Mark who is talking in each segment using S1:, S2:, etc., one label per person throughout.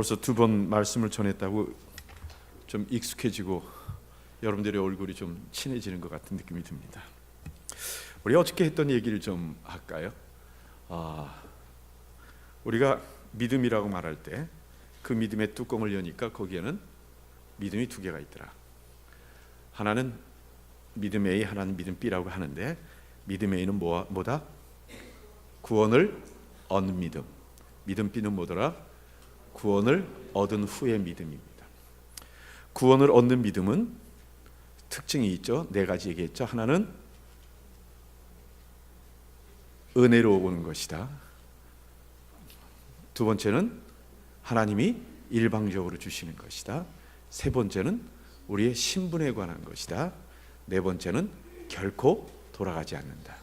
S1: 벌써 두 번 말씀을 전했다고 좀 익숙해지고 여러분들의 얼굴이 좀 친해지는 것 같은 느낌이 듭니다. 우리 어저께 했던 얘기를 좀 할까요? 우리가 믿음이라고 말할 때 그 믿음의 뚜껑을 여니까 거기에는 믿음이 두 개가 있더라. 하나는 믿음 A, 하나는 믿음 B라고 하는데, 믿음 A는 뭐다? 구원을 얻는 믿음. 믿음 B는 뭐더라? 구원을 얻은 후의 믿음입니다. 구원을 얻는 믿음은 특징이 있죠. 네 가지 얘기했죠. 하나는 은혜로 오는 것이다. 두 번째는 하나님이 일방적으로 주시는 것이다. 세 번째는 우리의 신분에 관한 것이다. 네 번째는 결코 돌아가지 않는다.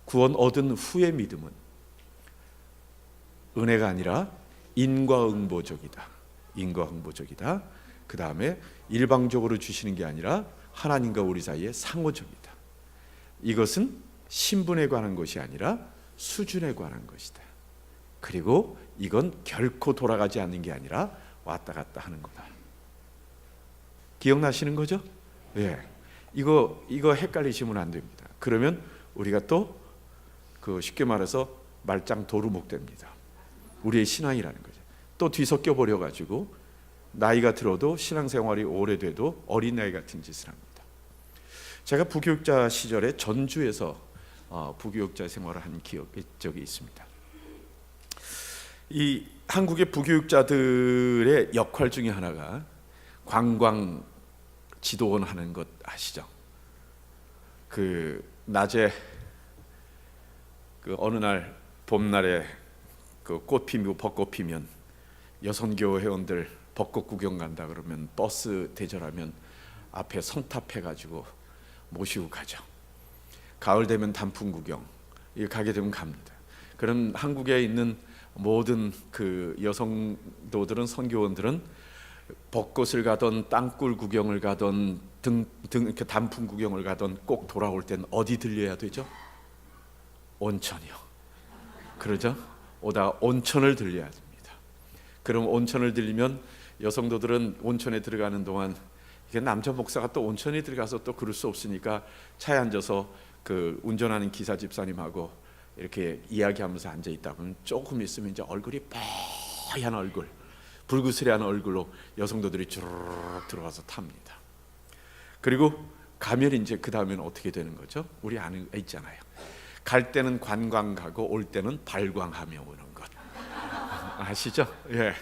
S1: 구원 얻은 후의 믿음은 은혜가 아니라 인과응보적이다. 인과응보적이다. 그 다음에 일방적으로 주시는 게 아니라 하나님과 우리 사이에 상호적이다. 이것은 신분에 관한 것이 아니라 수준에 관한 것이다. 그리고 이건 결코 돌아가지 않는 게 아니라 왔다 갔다 하는 거다. 기억나시는 거죠? 예. 이거 헷갈리시면 안 됩니다. 그러면 우리가 또 쉽게 말해서 말짱 도루묵 됩니다. 우리의 신앙이라는 거죠. 또 뒤섞여 버려 가지고 나이가 들어도 신앙생활이 오래돼도 어린아이 같은 짓을 합니다. 제가 부교육자 시절에 전주에서 부교육자 생활을 한 적이 있습니다. 이 한국의 부교육자들의 역할 중에 하나가 관광 지도원 하는 것 아시죠? 낮에 어느 날 봄날에 꽃 피고 벚꽃 피면 여선교 회원들 벚꽃 구경 간다 그러면 버스 대절하면 앞에 선탑해 가지고 모시고 가죠. 가을 되면 단풍 구경 가게 되면 갑니다. 그럼 한국에 있는 모든 여성도들은, 선교원들은 벚꽃을 가던 땅굴 구경을 가던 단풍 구경을 가던 꼭 돌아올 땐 어디 들려야 되죠? 온천이요. 그러죠? 오다가 온천을 들려야 됩니다. 그럼 온천을 들리면 여성도들은 온천에 들어가는 동안 이게 남자 목사가 또 온천에 들어가서 또 그럴 수 없으니까 차에 앉아서 운전하는 기사 집사님하고 이렇게 이야기하면서 앉아 있다 보면 조금 있으면 이제 얼굴이 뽀얀 얼굴, 불구스레한 얼굴로 여성도들이 주르륵 들어와서 탑니다. 그리고 가면 이제 그 다음에는 어떻게 되는 거죠? 우리 아는 있잖아요. 갈 때는 관광 가고 올 때는 발광하며 오는 것 아시죠? 예.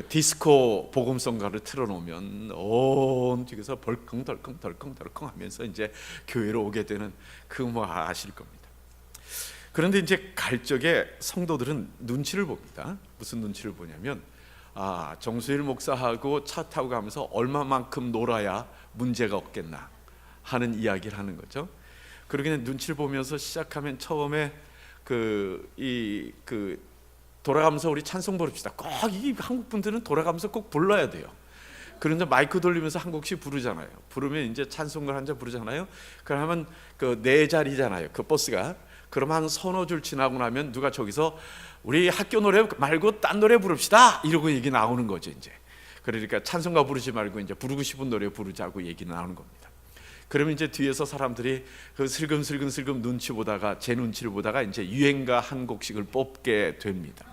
S1: 디스코 복음성가를 틀어놓으면 온 뒤에서 벌컹덜컹 하면서 이제 교회로 오게 되는 아실 겁니다. 그런데 이제 갈 적에 성도들은 눈치를 봅니다. 무슨 눈치를 보냐면 정수일 목사하고 차 타고 가면서 얼마만큼 놀아야 문제가 없겠나 하는 이야기를 하는 거죠. 그러기에 눈치를 보면서 시작하면 처음에 돌아가면서 우리 찬송 부릅시다. 꼭 이 한국 분들은 돌아가면서 꼭 불러야 돼요. 그런데 마이크 돌리면서 한 곡씩 부르잖아요. 부르면 이제 찬송을 한 절 부르잖아요. 그러면 네 자리잖아요. 버스가. 그럼 한 서너 줄 지나고 나면 누가 저기서 우리 학교 노래 말고 딴 노래 부릅시다 이러고 얘기 나오는 거죠. 이제 그러니까 찬송가 부르지 말고 이제 부르고 싶은 노래 부르자고 얘기 나오는 겁니다. 그러면 이제 뒤에서 사람들이 슬금슬금 눈치 보다가 제 눈치를 보다가 이제 유행가 한 곡씩을 뽑게 됩니다.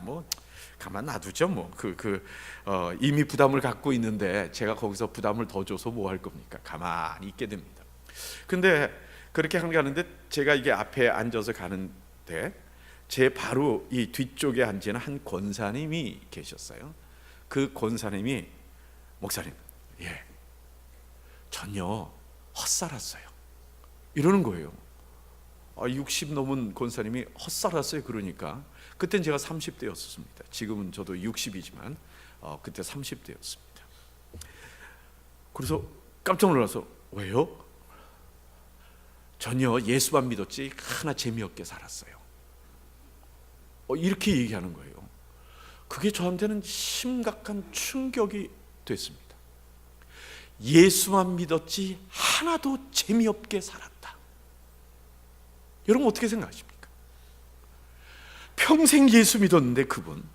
S1: 가만 놔두죠. 이미 부담을 갖고 있는데 제가 거기서 부담을 더 줘서 뭐 할 겁니까? 가만히 있게 됩니다. 근데 그렇게 가는데 제가 이게 앞에 앉아서 가는데 제 바로 이 뒤쪽에 앉은 한 권사님이 계셨어요. 그 권사님이 목사님, 전혀 헛살았어요 이러는 거예요. 60 넘은 권사님이 헛살았어요. 그러니까 그땐 제가 30대였습니다. 지금은 저도 60이지만 그때 30대였습니다. 그래서 깜짝 놀라서 왜요? 전혀 예수만 믿었지 하나 재미없게 살았어요. 이렇게 얘기하는 거예요. 그게 저한테는 심각한 충격이 됐습니다. 예수만 믿었지 하나도 재미없게 살았다. 여러분 어떻게 생각하십니까? 평생 예수 믿었는데 그분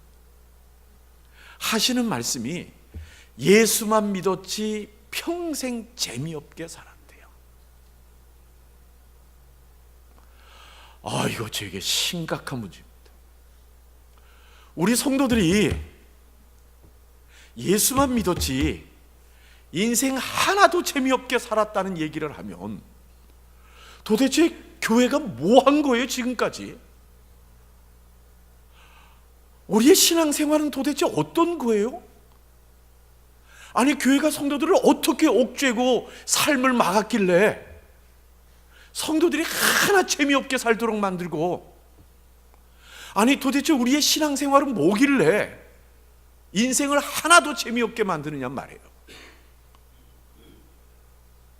S1: 하시는 말씀이 예수만 믿었지 평생 재미없게 살았대요. 이거 저에게 심각한 문제입니다. 우리 성도들이 예수만 믿었지 인생 하나도 재미없게 살았다는 얘기를 하면 도대체 교회가 뭐 한 거예요 지금까지? 우리의 신앙생활은 도대체 어떤 거예요? 아니, 교회가 성도들을 어떻게 옥죄고 삶을 막았길래 성도들이 하나 재미없게 살도록 만들고, 아니 도대체 우리의 신앙생활은 뭐길래 인생을 하나도 재미없게 만드느냐 말이에요.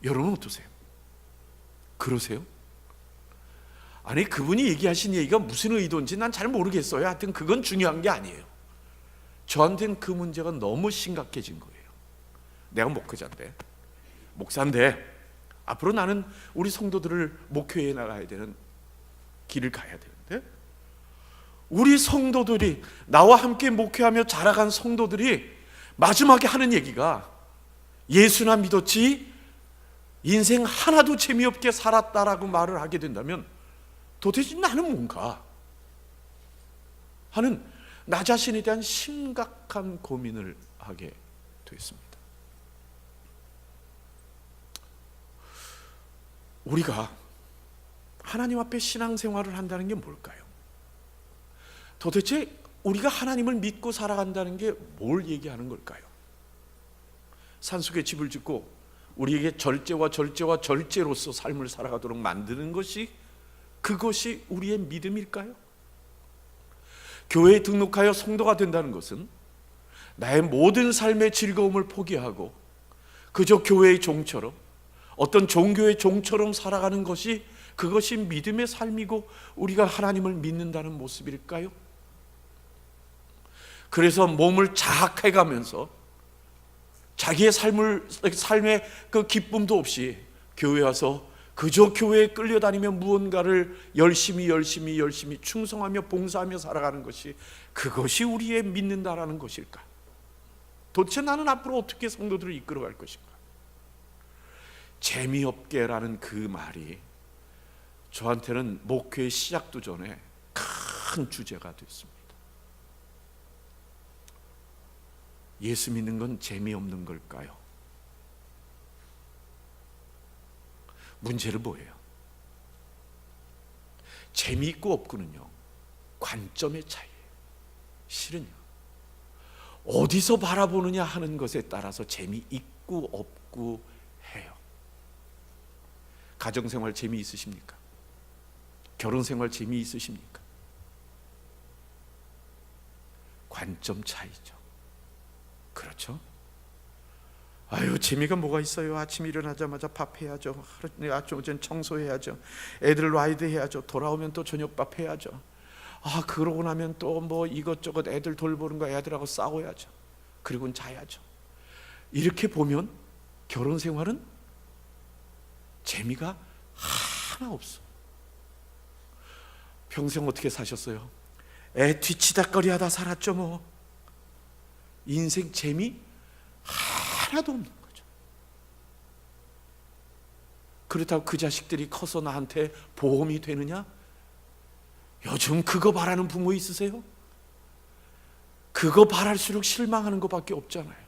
S1: 여러분 어떠세요? 그러세요? 아니, 그분이 얘기하신 얘기가 무슨 의도인지 난 잘 모르겠어요. 하여튼 그건 중요한 게 아니에요. 저한테는 그 문제가 너무 심각해진 거예요. 내가 목사인데 앞으로 나는 우리 성도들을 목회에 나가야 되는 길을 가야 되는데, 우리 성도들이, 나와 함께 목회하며 자라간 성도들이 마지막에 하는 얘기가 예수나 믿었지 인생 하나도 재미없게 살았다라고 말을 하게 된다면 도대체 나는 뭔가 하는 나 자신에 대한 심각한 고민을 하게 됐습니다. 우리가 하나님 앞에 신앙생활을 한다는 게 뭘까요? 도대체 우리가 하나님을 믿고 살아간다는 게 뭘 얘기하는 걸까요? 산속에 집을 짓고 우리에게 절제로서 삶을 살아가도록 만드는 것이, 그것이 우리의 믿음일까요? 교회에 등록하여 성도가 된다는 것은 나의 모든 삶의 즐거움을 포기하고 그저 교회의 종처럼, 어떤 종교의 종처럼 살아가는 것이, 그것이 믿음의 삶이고 우리가 하나님을 믿는다는 모습일까요? 그래서 몸을 자학해가면서 자기의 삶의 그 기쁨도 없이 교회 와서 그저 교회에 끌려다니며 무언가를 열심히 충성하며 봉사하며 살아가는 것이, 그것이 우리의 믿는다라는 것일까? 도대체 나는 앞으로 어떻게 성도들을 이끌어갈 것인가? 재미없게라는 그 말이 저한테는 목회의 시작도 전에 큰 주제가 됐습니다. 예수 믿는 건 재미없는 걸까요? 문제는 뭐예요? 재미있고 없고는요, 관점의 차이예요. 실은요, 어디서 바라보느냐 하는 것에 따라서 재미있고 없고 해요. 가정생활 재미있으십니까? 결혼생활 재미있으십니까? 관점 차이죠. 그렇죠? 아유, 재미가 뭐가 있어요? 아침 일어나자마자 밥 해야죠. 아침 오전 청소해야죠. 애들 라이드 해야죠. 돌아오면 또 저녁밥 해야죠. 그러고 나면 또 뭐 이것저것 애들 돌보는 거, 애들하고 싸워야죠. 그리고는 자야죠. 이렇게 보면 결혼 생활은 재미가 하나 없어. 평생 어떻게 사셨어요? 애 뒤치다꺼리 하다 살았죠 뭐. 인생 재미 하나도 없는 거죠. 그렇다고 그 자식들이 커서 나한테 보험이 되느냐? 요즘 그거 바라는 부모 있으세요? 그거 바랄수록 실망하는 것밖에 없잖아요.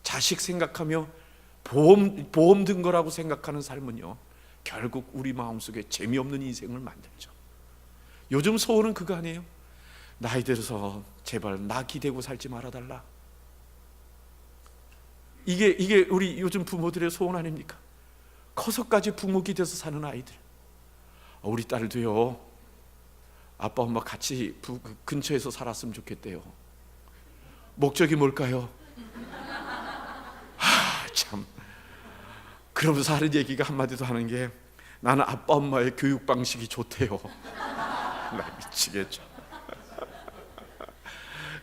S1: 자식 생각하며 보험 든 거라고 생각하는 삶은요, 결국 우리 마음속에 재미없는 인생을 만들죠. 요즘 소원은 그거 아니에요? 나이 들어서 제발 나 기대고 살지 말아달라. 이게 우리 요즘 부모들의 소원 아닙니까? 커서까지 부모 기대서 사는 아이들. 우리 딸도요, 아빠 엄마 같이 근처에서 살았으면 좋겠대요. 목적이 뭘까요? 참, 그러면서 하는 얘기가 한마디도 하는 게, 나는 아빠 엄마의 교육 방식이 좋대요. 나 미치겠죠.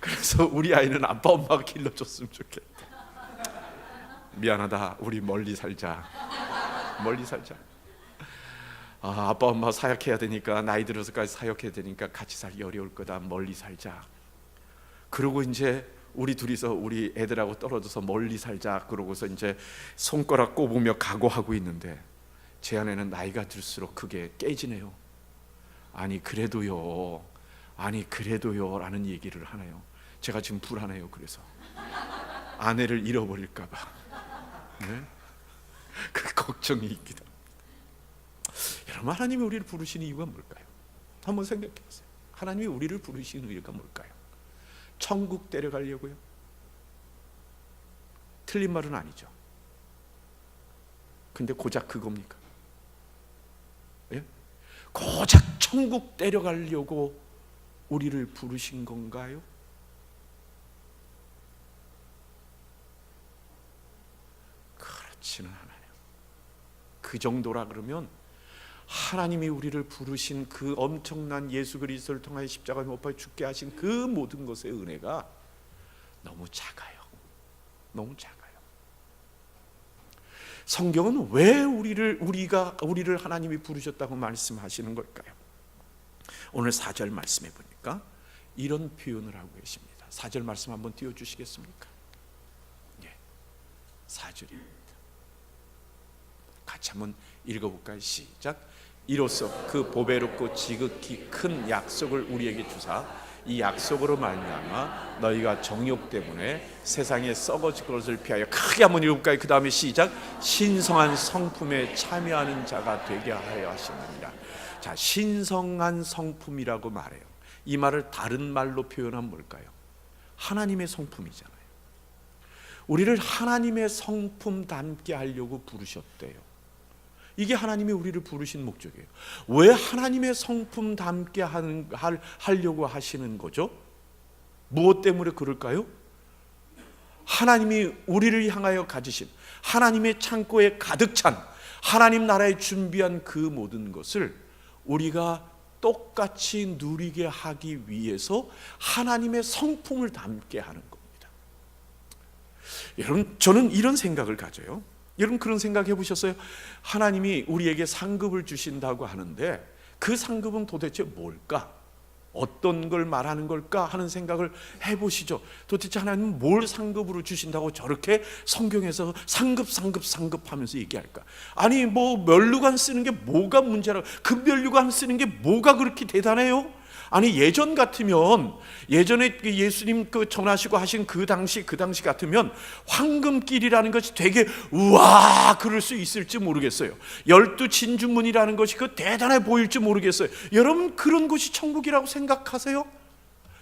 S1: 그래서 우리 아이는 아빠 엄마가 길러줬으면 좋겠다. 미안하다, 우리 멀리 살자. 아빠 엄마 사역해야 되니까, 나이 들어서까지 사역해야 되니까 같이 살기 어려울 거다. 멀리 살자. 그러고 이제 우리 둘이서 우리 애들하고 떨어져서 멀리 살자 그러고서 이제 손가락 꼽으며 각오하고 있는데 제 아내는 나이가 들수록 그게 깨지네요. 아니 그래도요 라는 얘기를 하네요. 제가 지금 불안해요. 그래서 아내를 잃어버릴까 봐 네? 그 걱정이 있기도. 여러분, 하나님이 우리를 부르시는 이유가 뭘까요? 한번 생각해 보세요. 하나님이 우리를 부르시는 이유가 뭘까요? 천국 데려가려고요? 틀린 말은 아니죠. 근데 고작 그겁니까? 예? 고작 천국 데려가려고 우리를 부르신 건가요? 그렇지는 않아요. 그 정도라 그러면 하나님이 우리를 부르신 그 엄청난 예수 그리스도를 통하여 십자가에 못 박혀 죽게 하신 그 모든 것의 은혜가 너무 작아요. 너무 작아요. 성경은 왜 우리를 하나님이 부르셨다고 말씀하시는 걸까요? 오늘 4절 말씀해 보니까 이런 표현을 하고 계십니다. 4절 말씀 한번 띄워 주시겠습니까? 예, 4절입니다. 같이 한번 읽어볼까요? 시작. 이로써 그 보배롭고 지극히 큰 약속을 우리에게 주사 이 약속으로 말미암아 너희가 정욕 때문에 세상에 썩어질 것을 피하여, 크게 한번 읽어볼까요? 그 다음에 시작. 신성한 성품에 참여하는 자가 되게 하여 하시느니라. 자, 신성한 성품이라고 말해요. 이 말을 다른 말로 표현하면 뭘까요? 하나님의 성품이잖아요. 우리를 하나님의 성품 닮게 하려고 부르셨대요. 이게 하나님이 우리를 부르신 목적이에요. 왜 하나님의 성품 닮게 하려고 하시는 거죠? 무엇 때문에 그럴까요? 하나님이 우리를 향하여 가지신 하나님의 창고에 가득 찬 하나님 나라에 준비한 그 모든 것을 우리가 똑같이 누리게 하기 위해서 하나님의 성품을 담게 하는 겁니다. 여러분, 저는 이런 생각을 가져요. 여러분, 그런 생각 해보셨어요? 하나님이 우리에게 상급을 주신다고 하는데 그 상급은 도대체 뭘까? 어떤 걸 말하는 걸까 하는 생각을 해보시죠. 도대체 하나님은 뭘 상급으로 주신다고 저렇게 성경에서 상급 하면서 얘기할까? 아니 뭐 면류관 쓰는 게 뭐가 문제라고, 금면류관 쓰는 게 뭐가 그렇게 대단해요? 아니 예전 같으면, 예전에 예수님 그 전하시고 하신 그 당시 같으면 황금길이라는 것이 되게 우와 그럴 수 있을지 모르겠어요. 12진주문이라는 것이 그 대단해 보일지 모르겠어요. 여러분, 그런 것이 천국이라고 생각하세요?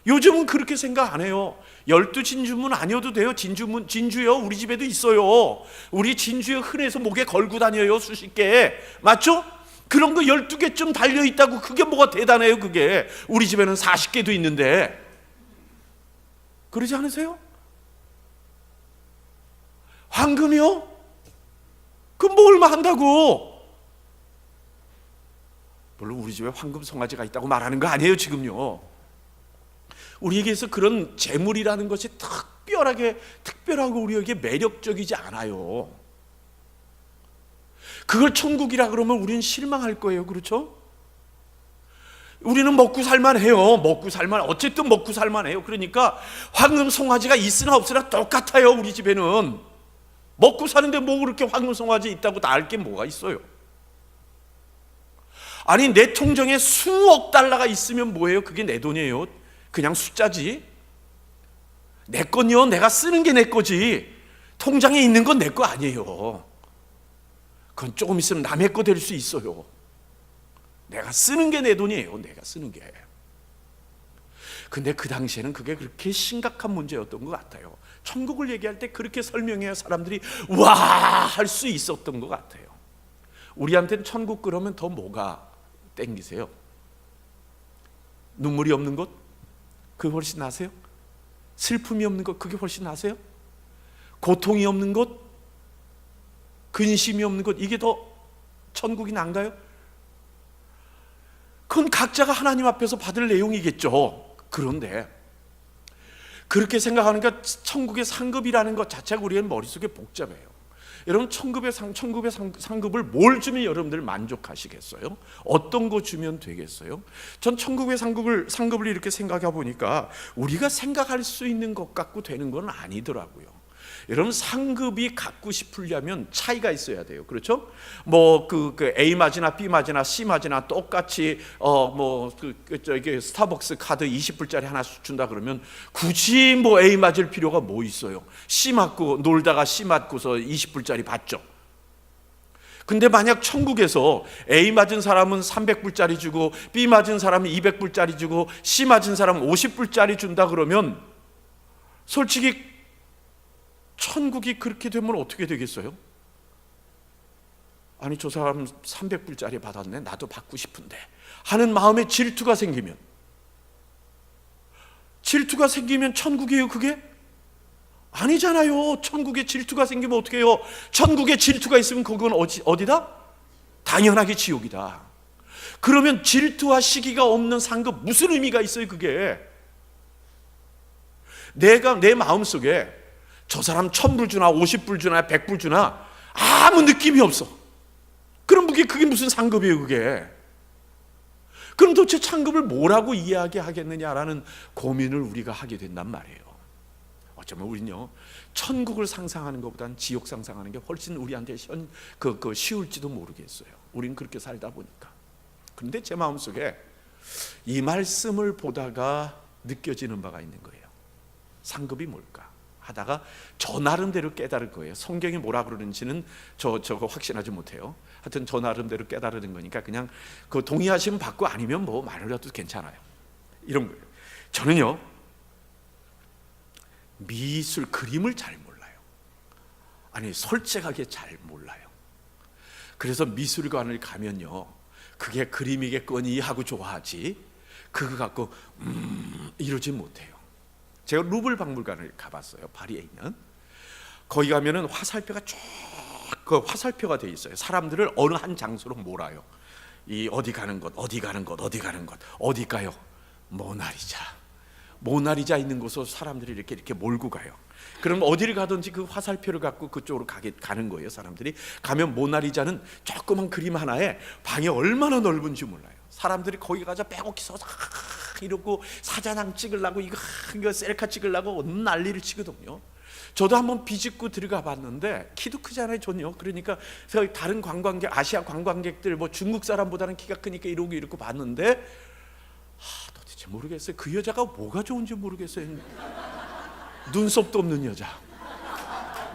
S1: 요즘은 그렇게 생각 안 해요. 12진주문 아니어도 돼요. 진주요 우리 집에도 있어요. 우리 진주요 흔해서 목에 걸고 다녀요, 수십 개. 맞죠? 그런 거 12개쯤 달려있다고 그게 뭐가 대단해요? 그게 우리 집에는 40개도 있는데. 그러지 않으세요? 황금이요? 그럼 뭐 얼마 한다고? 물론 우리 집에 황금 송아지가 있다고 말하는 거 아니에요 지금요. 우리에게서 그런 재물이라는 것이 특별하고 우리에게 매력적이지 않아요. 그걸 천국이라 그러면 우리는 실망할 거예요. 그렇죠? 우리는 먹고 살만해요. 어쨌든 먹고 살만해요. 그러니까 황금 송아지가 있으나 없으나 똑같아요. 우리 집에는 먹고 사는데 뭐 그렇게 황금 송아지 있다고 다 알 게 뭐가 있어요? 아니 내 통장에 수억 달러가 있으면 뭐예요? 그게 내 돈이에요. 그냥 숫자지. 내 건요, 내가 쓰는 게 내 거지. 통장에 있는 건 내 거 아니에요. 그건 조금 있으면 남의 거 될 수 있어요. 내가 쓰는 게 내 돈이에요. 내가 쓰는 게. 근데 그 당시에는 그게 그렇게 심각한 문제였던 것 같아요. 천국을 얘기할 때 그렇게 설명해야 사람들이 와 할 수 있었던 것 같아요. 우리한테는 천국 그러면 더 뭐가 땡기세요? 눈물이 없는 것? 그게 훨씬 나세요? 슬픔이 없는 것? 그게 훨씬 나세요? 고통이 없는 것? 근심이 없는 것, 이게 더 천국이 난가요? 그건 각자가 하나님 앞에서 받을 내용이겠죠. 그런데 그렇게 생각하니까 천국의 상급이라는 것 자체가 우리의 머릿속에 복잡해요. 여러분 천국의 상급을 뭘 주면 여러분들 만족하시겠어요? 어떤 거 주면 되겠어요? 전 천국의 상급을 이렇게 생각해 보니까 우리가 생각할 수 있는 것 갖고 되는 건 아니더라고요. 여러분 상급이 갖고 싶으려면 차이가 있어야 돼요. 그렇죠? 뭐 그 A 맞이나 B 맞이나 C 맞이나 똑같이 저기 스타벅스 카드 20불짜리 하나 준다 그러면 굳이 뭐 A 맞을 필요가 뭐 있어요? C 맞고 놀다가 C 맞고서 20불짜리 받죠. 근데 만약 천국에서 A 맞은 사람은 300불짜리 주고 B 맞은 사람은 200불짜리 주고 C 맞은 사람은 50불짜리 준다 그러면 솔직히 천국이 그렇게 되면 어떻게 되겠어요? 아니 저 사람 300불짜리 받았네, 나도 받고 싶은데 하는 마음에 질투가 생기면 천국이에요 그게? 아니잖아요. 천국에 질투가 생기면 어떻게 해요? 천국에 질투가 있으면 그건 어디다? 당연하게 지옥이다. 그러면 질투와 시기가 없는 상급 무슨 의미가 있어요 그게? 내 마음속에 저 사람 1000불 주나 50불 주나 100불 주나 아무 느낌이 없어. 그럼 그게 무슨 상급이에요 그게? 그럼 도대체 상급을 뭐라고 이해하게 하겠느냐라는 고민을 우리가 하게 된단 말이에요. 어쩌면 우리는요 천국을 상상하는 것보다는 지옥 상상하는 게 훨씬 우리한테 쉬울지도 모르겠어요. 우리는 그렇게 살다 보니까. 그런데 제 마음속에 이 말씀을 보다가 느껴지는 바가 있는 거예요. 상급이 뭘까? 하다가 저 나름대로 깨달을 거예요. 성경이 뭐라 그러는지는 저거 확신하지 못해요. 하여튼 저 나름대로 깨달은 거니까 그냥 그 동의하시면 받고 아니면 뭐 말을 해도 괜찮아요. 이런 거예요. 저는요 미술 그림을 잘 몰라요. 아니 솔직하게 잘 몰라요. 그래서 미술관을 가면요 그게 그림이겠거니 하고 좋아하지 그거 갖고 이러지 못해요. 제가 루블 박물관을 가봤어요. 파리에 있는. 거기 가면은 화살표가 쭉 그 화살표가 돼 있어요. 사람들을 어느 한 장소로 몰아요. 이 어디 가는 곳, 어디 가는 곳, 어디 가는 곳, 어디가요? 모나리자 있는 곳으로 사람들이 이렇게 몰고 가요. 그럼 어디를 가든지 그 화살표를 갖고 그쪽으로 가는 거예요. 사람들이 가면 모나리자는 조그만 그림 하나에 방이 얼마나 넓은지 몰라요. 사람들이 거기 가서 빼곡히 서서 이러고 사자랑 찍으려고 이거 셀카 찍으려고 난리를 치거든요. 저도 한번 비집고 들어가 봤는데 키도 크잖아요 전요. 그러니까 다른 관광객, 아시아 관광객들 뭐 중국 사람보다는 키가 크니까 이러고 봤는데 도대체 모르겠어요. 그 여자가 뭐가 좋은지 모르겠어요. 눈썹도 없는 여자.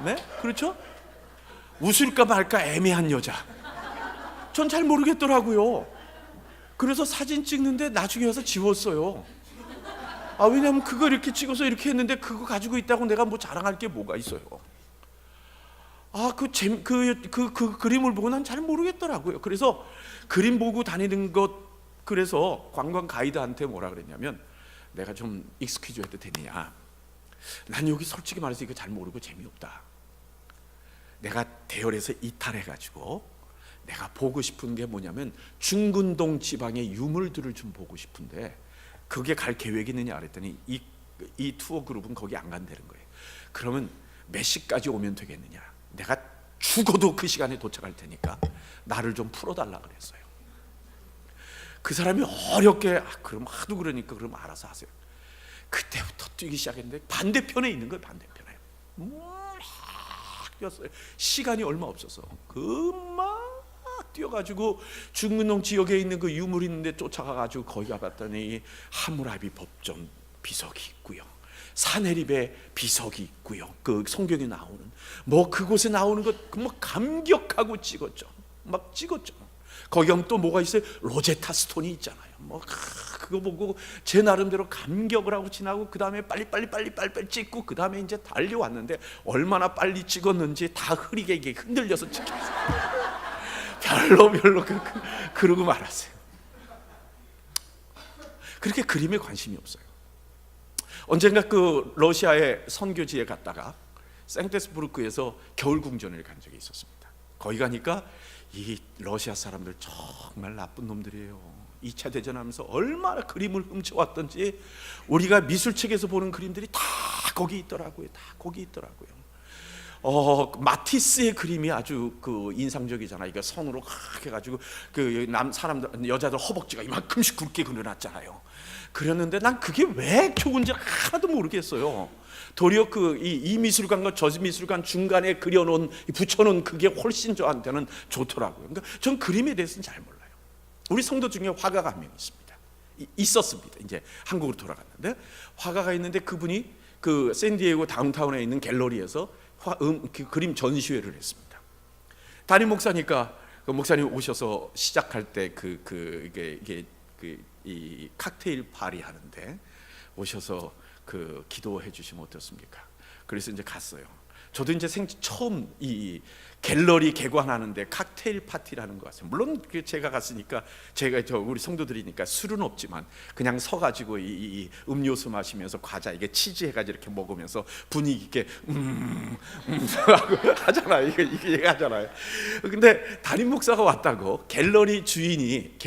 S1: 네? 그렇죠? 웃을까 말까 애매한 여자. 전 잘 모르겠더라고요. 그래서 사진 찍는데 나중에 와서 지웠어요. 왜냐면 그거 이렇게 찍어서 이렇게 했는데 그거 가지고 있다고 내가 뭐 자랑할 게 뭐가 있어요. 그 그림을 보고 난 잘 모르겠더라고요. 그래서 그림 보고 다니는 것, 그래서 관광 가이드한테 뭐라 그랬냐면 내가 좀 익스큐즈 해도 되느냐, 난 여기 솔직히 말해서 이거 잘 모르고 재미없다. 내가 대열에서 이탈해가지고 내가 보고 싶은 게 뭐냐면 중근동 지방의 유물들을 좀 보고 싶은데 그게 갈 계획이 있느냐 그랬더니 이 투어 그룹은 거기 안 간다는 거예요. 그러면 몇 시까지 오면 되겠느냐, 내가 죽어도 그 시간에 도착할 테니까 나를 좀 풀어달라 그랬어요. 그 사람이 어렵게 그럼 하도 그러니까 그럼 알아서 하세요. 그때부터 뛰기 시작했는데 반대편에 있는 거예요. 반대편에 막 뛰었어요. 시간이 얼마 없어서 막 뛰어가지고 중근동 지역에 있는 그 유물 있는데 쫓아가가지고 거기 가봤더니 하무라비 법전 비석이 있고요, 사내립의 비석이 있고요, 그 성경에 나오는 뭐 그곳에 나오는 것 뭐 감격하고 찍었죠. 막 찍었죠. 거기 가면 또 뭐가 있어요? 로제타 스톤이 있잖아요. 뭐 그거 보고 제 나름대로 감격을 하고 지나고 그 다음에 빨리 찍고 그 다음에 이제 달려왔는데 얼마나 빨리 찍었는지 다 흐리게 이게 흔들려서 찍혔어요. 별로 그러고 말았어요. 그렇게 그림에 관심이 없어요. 언젠가 그 러시아의 선교지에 갔다가 생테스부르크에서 겨울 궁전을 간 적이 있었습니다. 거기 가니까 이 러시아 사람들 정말 나쁜 놈들이에요. 2차 대전하면서 얼마나 그림을 훔쳐왔던지 우리가 미술책에서 보는 그림들이 다 거기 있더라고요. 다 거기 있더라고요. 마티스의 그림이 아주 그 인상적이잖아요. 이거 선으로 확 해가지고 그 사람들 여자들 허벅지가 이만큼씩 굵게 그려놨잖아요. 그렸는데 난 그게 왜 좋은지 하나도 모르겠어요. 도리어 이 미술관과 저 미술관 중간에 그려놓은 붙여놓은 그게 훨씬 저한테는 좋더라고요. 그러니까 전 그림에 대해서는 잘 몰라요. 우리 성도 중에 화가가 한 명 있습니다. 있었습니다. 이제 한국으로 돌아갔는데 화가가 있는데 그분이 그 샌디에고 다운타운에 있는 갤러리에서 그 그림 전시회를 했습니다. 담임 목사니까 그 목사님 오셔서 시작할 때 이 칵테일 파리 하는데 오셔서 그 기도해 주시면 어떻습니까? 그래서 이제 갔어요. 저도 이제 처음 이 갤러리 개관하는데 칵테일 파티라는 거 같아요. 물론 제가 갔으니까 제가 우리 성도들이니까 술은 없지만 그냥 서가지고 이 음료수 마시면서 과자 이게 치즈 해가지고 이렇게 먹으면서 분위기 있게 하잖아요. 이게 하잖아요. 근데 담임 목사가 왔다고 갤러리 주인이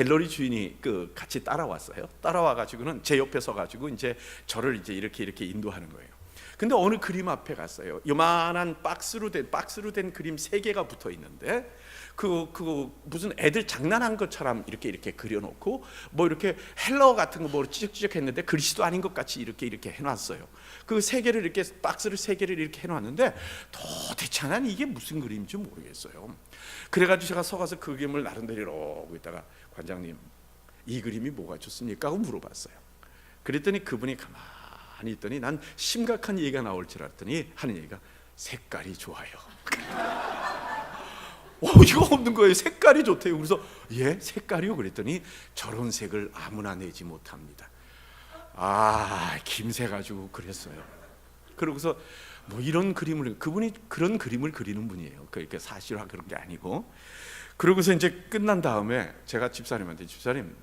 S1: 그 같이 따라왔어요. 따라와가지고는 제 옆에 서가지고 이제 저를 이제 이렇게 인도하는 거예요. 근데 어느 그림 앞에 갔어요. 요만한 박스로 된 그림 3개가 붙어 있는데 그 무슨 애들 장난한 것처럼 이렇게 그려놓고 뭐 이렇게 헬러 같은 거 뭐 찌적찌적했는데 글씨도 아닌 것 같이 이렇게 해놨어요. 그 3개를 이렇게 박스를 3개를 이렇게 해놨는데 도대체 난 이게 무슨 그림인지 모르겠어요. 그래가지고 제가 서가서 그 그림을 나름대로 이러고 있다가 관장님 이 그림이 뭐가 좋습니까? 하고 물어봤어요. 그랬더니 그분이 가만히 있더니 난 심각한 얘기가 나올 줄 알았더니 하는 얘기가 색깔이 좋아요. 이거 없는 거예요. 색깔이 좋대요. 그래서 예? 색깔이요? 그랬더니 저런 색을 아무나 내지 못합니다. 김새 가지고 그랬어요. 그러고서 뭐 이런 그림을 그분이 그런 그림을 그리는 분이에요. 그러니까 사실화 그런 게 아니고. 그러고서 이제 끝난 다음에 제가 집사님한테 집사님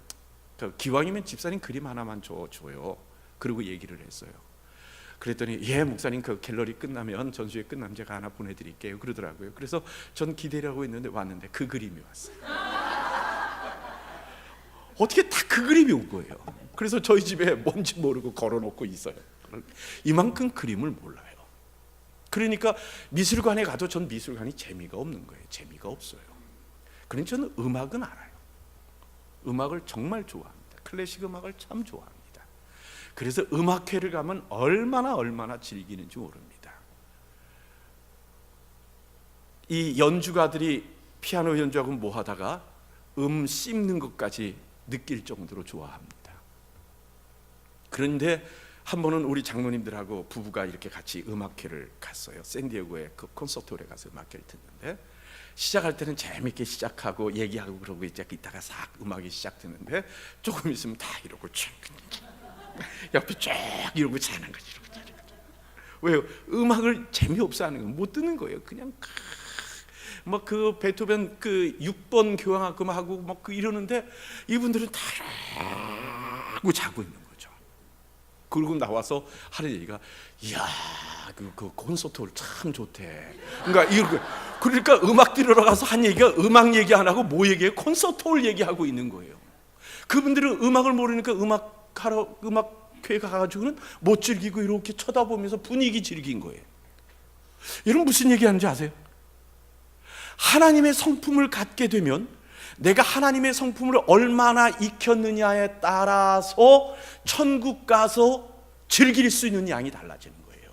S1: 기왕이면 집사님 그림 하나만 줘요. 그리고 얘기를 했어요. 그랬더니 예 목사님 그 갤러리 끝나면 전시회 끝나면 제가 하나 보내드릴게요 그러더라고요. 그래서 전 기대하고 있는데 왔는데 그 그림이 왔어요. 어떻게 딱 그 그림이 온 거예요. 그래서 저희 집에 뭔지 모르고 걸어놓고 있어요. 이만큼 그림을 몰라요. 그러니까 미술관에 가도 전 미술관이 재미가 없는 거예요. 재미가 없어요. 그러니 저는 음악은 알아요. 음악을 정말 좋아합니다. 클래식 음악을 참 좋아합니다. 그래서 음악회를 가면 얼마나 즐기는지 모릅니다. 이 연주가들이 피아노 연주하고 뭐 하다가 씹는 것까지 느낄 정도로 좋아합니다. 그런데 한 번은 우리 장로님들하고 부부가 이렇게 같이 음악회를 갔어요. 샌디에고에 그 콘서트홀에 가서 음악회를 듣는데 시작할 때는 재밌게 시작하고 얘기하고 그러고 있다가 싹 음악이 시작되는데 조금 있으면 다 이러고 옆에 쫙 이러고 자는 거지. 왜요? 음악을 재미없어 하는 건 못 듣는 거예요. 그냥 막 그 베토벤 그 6번 교향악음 하고 막 이러는데 이분들은 다 하고 자고 있는 거죠. 그리고 나와서 하는 얘기가 이야 그 콘서트홀 참 좋대. 그러니까 음악 들으러 가서 한 얘기가 음악 얘기 안 하고 뭐 얘기해요? 콘서트홀 얘기하고 있는 거예요. 그분들은 음악을 모르니까 음악회 가가지고는 못 즐기고 이렇게 쳐다보면서 분위기 즐긴 거예요. 여러분 무슨 얘기하는지 아세요? 하나님의 성품을 갖게 되면 내가 하나님의 성품을 얼마나 익혔느냐에 따라서 천국 가서 즐길 수 있는 양이 달라지는 거예요.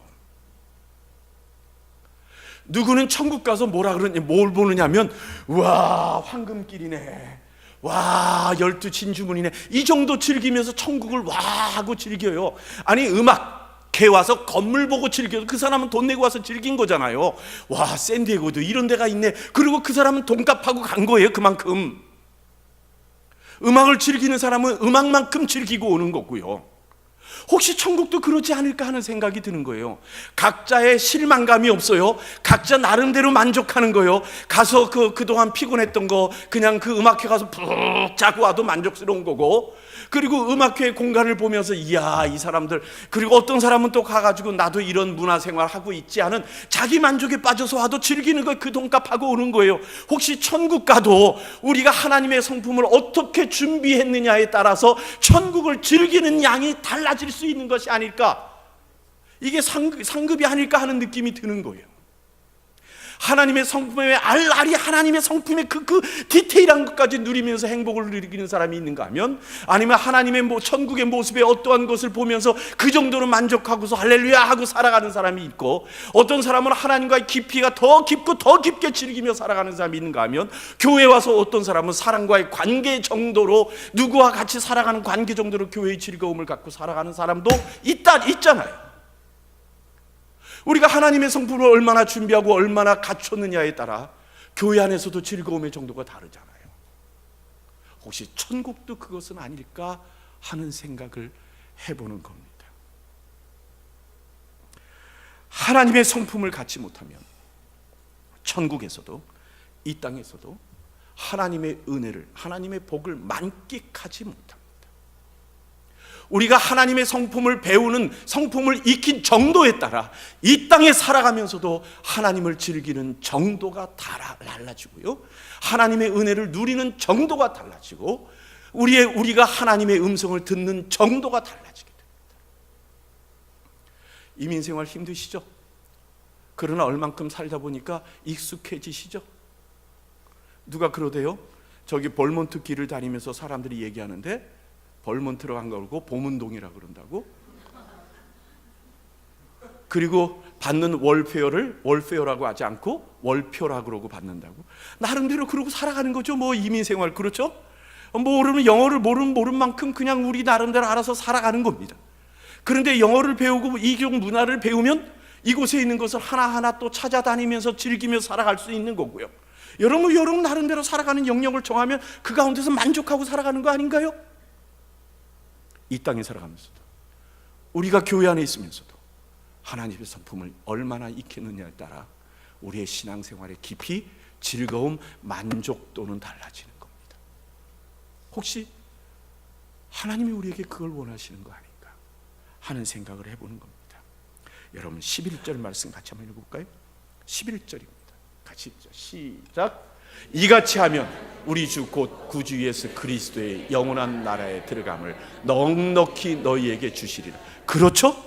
S1: 누구는 천국 가서 뭘 보느냐면 와 황금길이네, 와 12진주문이네 이 정도 즐기면서 천국을 와 하고 즐겨요. 아니 음악회 와서 건물 보고 즐겨도 그 사람은 돈 내고 와서 즐긴 거잖아요. 와 샌디에고도 이런 데가 있네. 그리고 그 사람은 돈값하고 간 거예요. 그만큼 음악을 즐기는 사람은 음악만큼 즐기고 오는 거고요. 혹시 천국도 그러지 않을까 하는 생각이 드는 거예요. 각자의 실망감이 없어요. 각자 나름대로 만족하는 거예요. 가서 그동안 피곤했던 거 그냥 그 음악회 가서 푹 자고 와도 만족스러운 거고, 그리고 음악회 공간을 보면서 이야 이 사람들, 그리고 어떤 사람은 또 가가지고 나도 이런 문화생활 하고 있지 않은 자기 만족에 빠져서 와도 즐기는 거 그 돈값하고 오는 거예요. 혹시 천국 가도 우리가 하나님의 성품을 어떻게 준비했느냐에 따라서 천국을 즐기는 양이 달라질 수 있는 것이 아닐까, 이게 상급이 아닐까 하는 느낌이 드는 거예요. 하나님의 성품의 알알이 하나님의 성품의 그 디테일한 것까지 누리면서 행복을 누리는 사람이 있는가 하면, 아니면 하나님의 천국의 모습의 어떠한 것을 보면서 그 정도로 만족하고서 할렐루야 하고 살아가는 사람이 있고, 어떤 사람은 하나님과의 깊이가 더 깊고 더 깊게 즐기며 살아가는 사람이 있는가 하면, 교회 와서 어떤 사람은 사랑과의 관계 정도로, 누구와 같이 살아가는 관계 정도로 교회의 즐거움을 갖고 살아가는 사람도 있잖아요. 우리가 하나님의 성품을 얼마나 준비하고 얼마나 갖췄느냐에 따라 교회 안에서도 즐거움의 정도가 다르잖아요. 혹시 천국도 그것은 아닐까 하는 생각을 해보는 겁니다. 하나님의 성품을 갖지 못하면 천국에서도 이 땅에서도 하나님의 은혜를, 하나님의 복을 만끽하지 못합니다. 우리가 하나님의 성품을 배우는, 성품을 익힌 정도에 따라 이 땅에 살아가면서도 하나님을 즐기는 정도가 달라지고요, 하나님의 은혜를 누리는 정도가 달라지고, 우리가 하나님의 음성을 듣는 정도가 달라지게 됩니다. 이민생활 힘드시죠? 그러나 얼만큼 살다 보니까 익숙해지시죠? 누가 그러대요? 저기 벌몬트 길을 다니면서 사람들이 얘기하는데, 벌몬트로 간 걸고 보문동이라 그런다고. 그리고 받는 월페어를 월페어라고 하지 않고 월표라 그러고 받는다고. 나름대로 그러고 살아가는 거죠. 이민생활, 그렇죠? 모르면, 영어를 모르는 만큼 그냥 우리 나름대로 알아서 살아가는 겁니다. 그런데 영어를 배우고 이쪽 문화를 배우면 이곳에 있는 것을 하나하나 또 찾아다니면서 즐기며 살아갈 수 있는 거고요. 여러분 나름대로 살아가는 영역을 정하면 그 가운데서 만족하고 살아가는 거 아닌가요? 이 땅에 살아가면서도, 우리가 교회 안에 있으면서도 하나님의 성품을 얼마나 익혔느냐에 따라 우리의 신앙생활의 깊이, 즐거움, 만족도는 달라지는 겁니다. 혹시 하나님이 우리에게 그걸 원하시는 거 아닌가 하는 생각을 해보는 겁니다. 여러분 11절 말씀 같이 한번 읽어볼까요? 11절입니다. 같이 읽죠. 시작. 이같이 하면 우리 주 곧 구주 예수 그리스도의 영원한 나라에 들어감을 넉넉히 너희에게 주시리라. 그렇죠?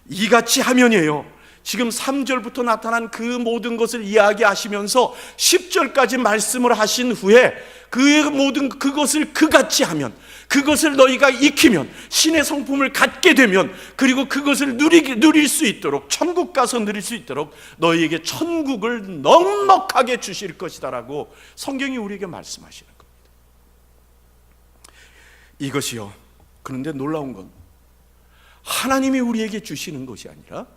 S1: 이같이 하면이에요. 지금 3절부터 나타난 그 모든 것을 이야기하시면서 10절까지 말씀을 하신 후에 그 모든 그것을 그같이 하면, 그것을 너희가 익히면, 신의 성품을 갖게 되면, 그리고 그것을 누릴 수 있도록, 천국 가서 누릴 수 있도록 너희에게 천국을 넉넉하게 주실 것이다 라고 성경이 우리에게 말씀하시는 겁니다. 이것이요, 그런데 놀라운 건 하나님이 우리에게 주시는 것이 아니라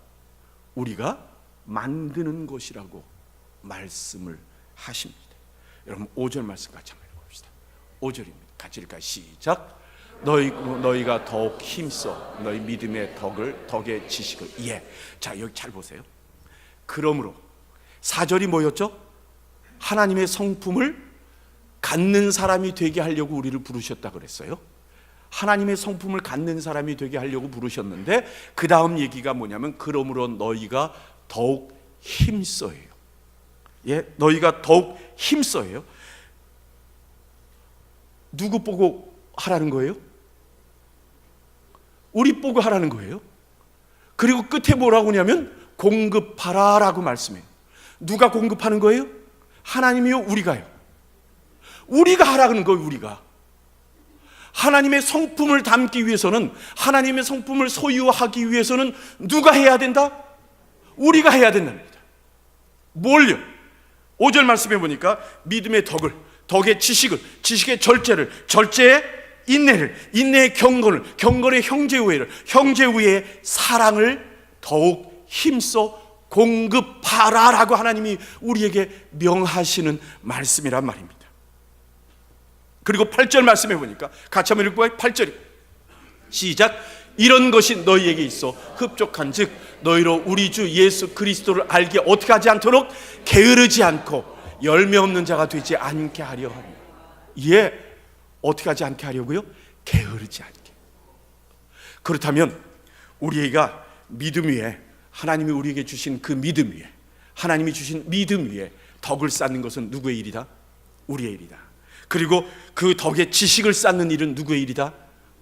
S1: 우리가 만드는 것이라고 말씀을 하십니다. 여러분 5절 말씀 같이 한번 읽어봅시다. 5절입니다. 같이 읽을까요? 시작. 너희가 더욱 힘써 너희 믿음의 덕의 지식을. 자, 여기 잘 보세요. 그러므로 4절이 뭐였죠? 하나님의 성품을 갖는 사람이 되게 하려고 우리를 부르셨다 그랬어요. 하나님의 성품을 갖는 사람이 되게 하려고 부르셨는데, 그 다음 얘기가 뭐냐면 그러므로 너희가 더욱 힘써예요. 너희가 더욱 힘써예요. 누구 보고 하라는 거예요? 우리 보고 하라는 거예요. 그리고 끝에 뭐라고 하냐면 공급하라 라고 말씀해요. 누가 공급하는 거예요? 하나님이요, 우리가요? 우리가 하라는 거예요. 우리가 하나님의 성품을 담기 위해서는, 하나님의 성품을 소유하기 위해서는 누가 해야 된다? 우리가 해야 된답니다. 뭘요? 5절 말씀해 보니까 믿음의 덕의 지식을, 지식의 절제의 인내를, 인내의 경건을, 경건의 형제우애를, 형제우애의 사랑을 더욱 힘써 공급하라라고 하나님이 우리에게 명하시는 말씀이란 말입니다. 그리고 8절 말씀해 보니까 같이 한번 읽고 8절이 시작. 이런 것이 너희에게 있어 흡족한즉 너희로 우리 주 예수 그리스도를 알게 어떻게 하지 않도록 게으르지 않고 열매 없는 자가 되지 않게 하려 하니. 어떻게 하지 않게 하려고요? 게으르지 않게. 그렇다면 우리가 믿음 위에, 하나님이 우리에게 주신 그 믿음 위에, 하나님이 주신 믿음 위에 덕을 쌓는 것은 누구의 일이다? 우리의 일이다. 그리고 그 덕의 지식을 쌓는 일은 누구의 일이다?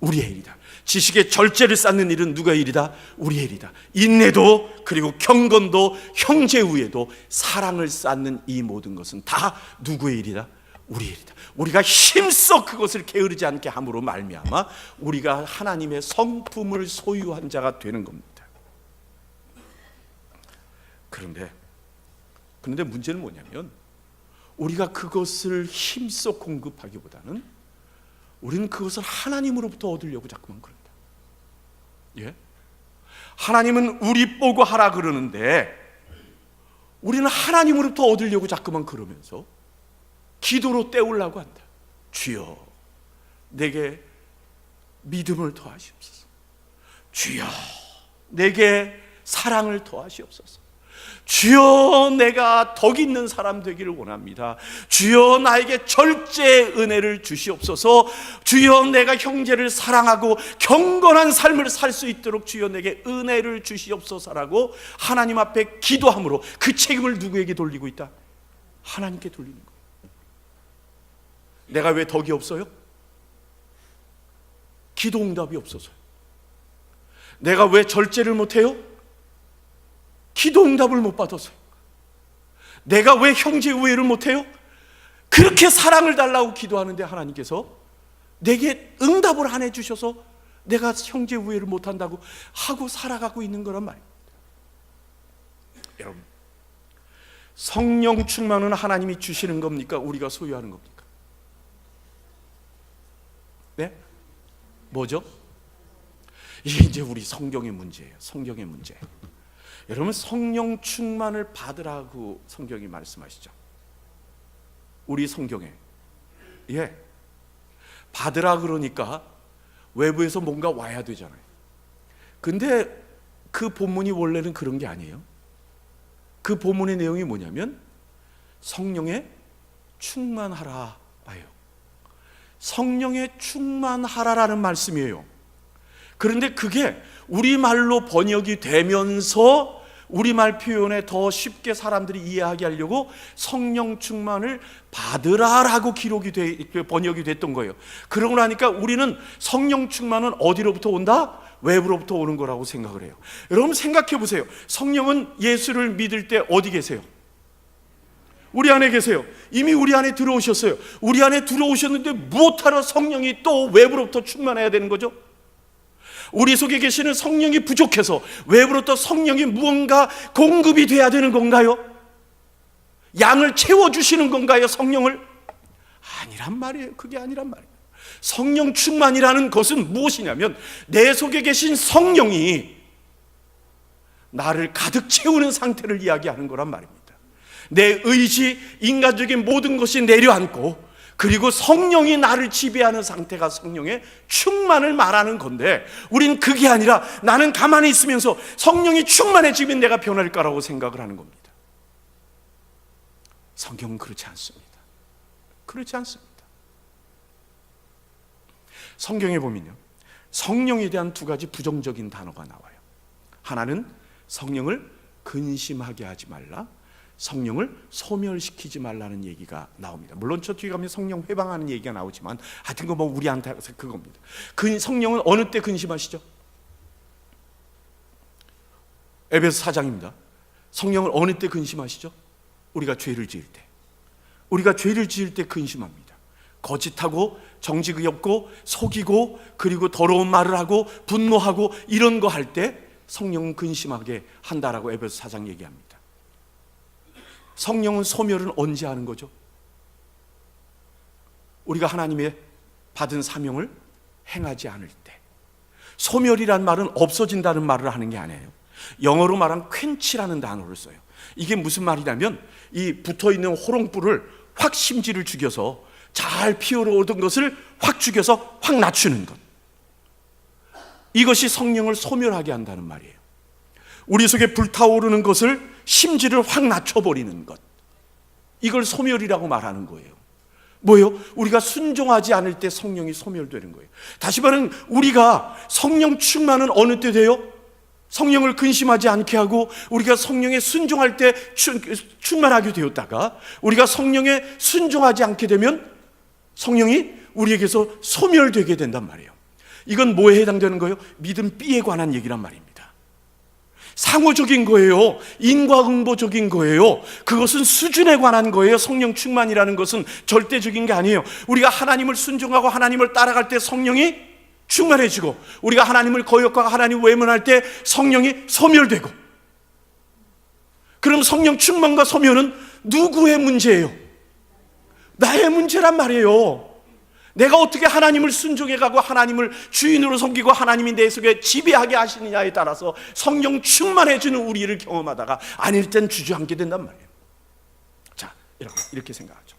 S1: 우리의 일이다. 지식의 절제를 쌓는 일은 누가의 일이다? 우리의 일이다. 인내도 그리고 경건도 형제 우애도 사랑을 쌓는 이 모든 것은 다 누구의 일이다? 우리의 일이다. 우리가 힘써 그것을 게으르지 않게 함으로 말미암아 우리가 하나님의 성품을 소유한 자가 되는 겁니다. 그런데 문제는 뭐냐면 우리가 그것을 힘써 공급하기보다는 우리는 그것을 하나님으로부터 얻으려고 자꾸만 그런다. 예? 하나님은 우리 보고 하라 그러는데 우리는 하나님으로부터 얻으려고 자꾸만 그러면서 기도로 때우려고 한다. 주여 내게 믿음을 더하시옵소서. 주여 내게 사랑을 더하시옵소서. 주여 내가 덕 있는 사람 되기를 원합니다. 주여 나에게 절제의 은혜를 주시옵소서. 주여 내가 형제를 사랑하고 경건한 삶을 살 수 있도록 주여 내게 은혜를 주시옵소서라고 하나님 앞에 기도함으로 그 책임을 누구에게 돌리고 있다? 하나님께 돌리는 거예요. 내가 왜 덕이 없어요? 기도 응답이 없어서요. 내가 왜 절제를 못해요? 기도 응답을 못 받아서요. 내가 왜 형제 우애를 못해요? 그렇게 사랑을 달라고 기도하는데 하나님께서 내게 응답을 안 해주셔서 내가 형제 우애를 못한다고 하고 살아가고 있는 거란 말입니다. 여러분, 성령 충만은 하나님이 주시는 겁니까? 우리가 소유하는 겁니까? 네? 뭐죠? 이게 이제 우리 성경의 문제예요. 성경의 문제. 여러분, 성령 충만을 받으라고 성경이 말씀하시죠. 우리 성경에 받으라 그러니까 외부에서 뭔가 와야 되잖아요. 근데 그 본문이 원래는 그런 게 아니에요. 그 본문의 내용이 뭐냐면 성령에 충만하라 봐요. 성령에 충만하라라는 말씀이에요. 그런데 그게 우리말로 번역이 되면서 우리말 표현에 더 쉽게 사람들이 이해하게 하려고 성령 충만을 받으라라고 번역이 됐던 거예요. 그러고 나니까 우리는 성령 충만은 어디로부터 온다? 외부로부터 오는 거라고 생각을 해요. 여러분 생각해 보세요. 성령은 예수를 믿을 때 어디 계세요? 우리 안에 계세요. 이미 우리 안에 들어오셨어요. 우리 안에 들어오셨는데 무엇하러 성령이 또 외부로부터 충만해야 되는 거죠? 우리 속에 계시는 성령이 부족해서 외부로부터 성령이 무언가 공급이 돼야 되는 건가요? 양을 채워주시는 건가요? 성령을? 아니란 말이에요. 그게 아니란 말이에요. 성령 충만이라는 것은 무엇이냐면 내 속에 계신 성령이 나를 가득 채우는 상태를 이야기하는 거란 말입니다. 내 의지, 인간적인 모든 것이 내려앉고 그리고 성령이 나를 지배하는 상태가 성령의 충만을 말하는 건데 우린 그게 아니라 나는 가만히 있으면서 성령이 충만해지면 내가 변할 거라고 생각을 하는 겁니다. 성경은 그렇지 않습니다. 그렇지 않습니다. 성경에 보면요, 성령에 대한 두 가지 부정적인 단어가 나와요. 하나는 성령을 근심하게 하지 말라, 성령을 소멸시키지 말라는 얘기가 나옵니다. 물론 저 뒤에 가면 성령 회방하는 얘기가 나오지만 하여튼 뭐 우리한테 그겁니다. 성령은 어느 때 근심하시죠? 에베소 4장입니다. 성령을 어느 때 근심하시죠? 우리가 죄를 지을 때. 우리가 죄를 지을 때 근심합니다. 거짓하고 정직이 없고 속이고 그리고 더러운 말을 하고 분노하고 이런 거 할 때 성령은 근심하게 한다라고 에베소 4장 얘기합니다. 성령은 소멸은 언제 하는 거죠? 우리가 하나님의 받은 사명을 행하지 않을 때. 소멸이란 말은 없어진다는 말을 하는 게 아니에요. 영어로 말하면 quench라는 단어를 써요. 이게 무슨 말이냐면 이 붙어있는 호롱불을 확 심지를 죽여서 잘 피어오던 것을 확 죽여서 확 낮추는 것. 이것이 성령을 소멸하게 한다는 말이에요. 우리 속에 불타오르는 것을 심지를 확 낮춰버리는 것. 이걸 소멸이라고 말하는 거예요. 뭐예요? 우리가 순종하지 않을 때 성령이 소멸되는 거예요. 다시 말하면 우리가 성령 충만은 어느 때 돼요? 성령을 근심하지 않게 하고 우리가 성령에 순종할 때 충만하게 되었다가 우리가 성령에 순종하지 않게 되면 성령이 우리에게서 소멸되게 된단 말이에요.
S2: 이건 뭐에 해당되는 거예요? 믿음 B에 관한 얘기란 말입니다. 상호적인 거예요. 인과응보적인 거예요. 그것은 수준에 관한 거예요. 성령 충만이라는 것은 절대적인 게 아니에요. 우리가 하나님을 순종하고 하나님을 따라갈 때 성령이 충만해지고, 우리가 하나님을 거역하고 하나님을 외면할 때 성령이 소멸되고. 그럼 성령 충만과 소멸은 누구의 문제예요? 나의 문제란 말이에요. 내가 어떻게 하나님을 순종해가고 하나님을 주인으로 섬기고 하나님이 내 속에 지배하게 하시느냐에 따라서 성령 충만해지는 우리를 경험하다가 아닐 땐 주저앉게 된단 말이에요. 자, 이렇게 생각하죠.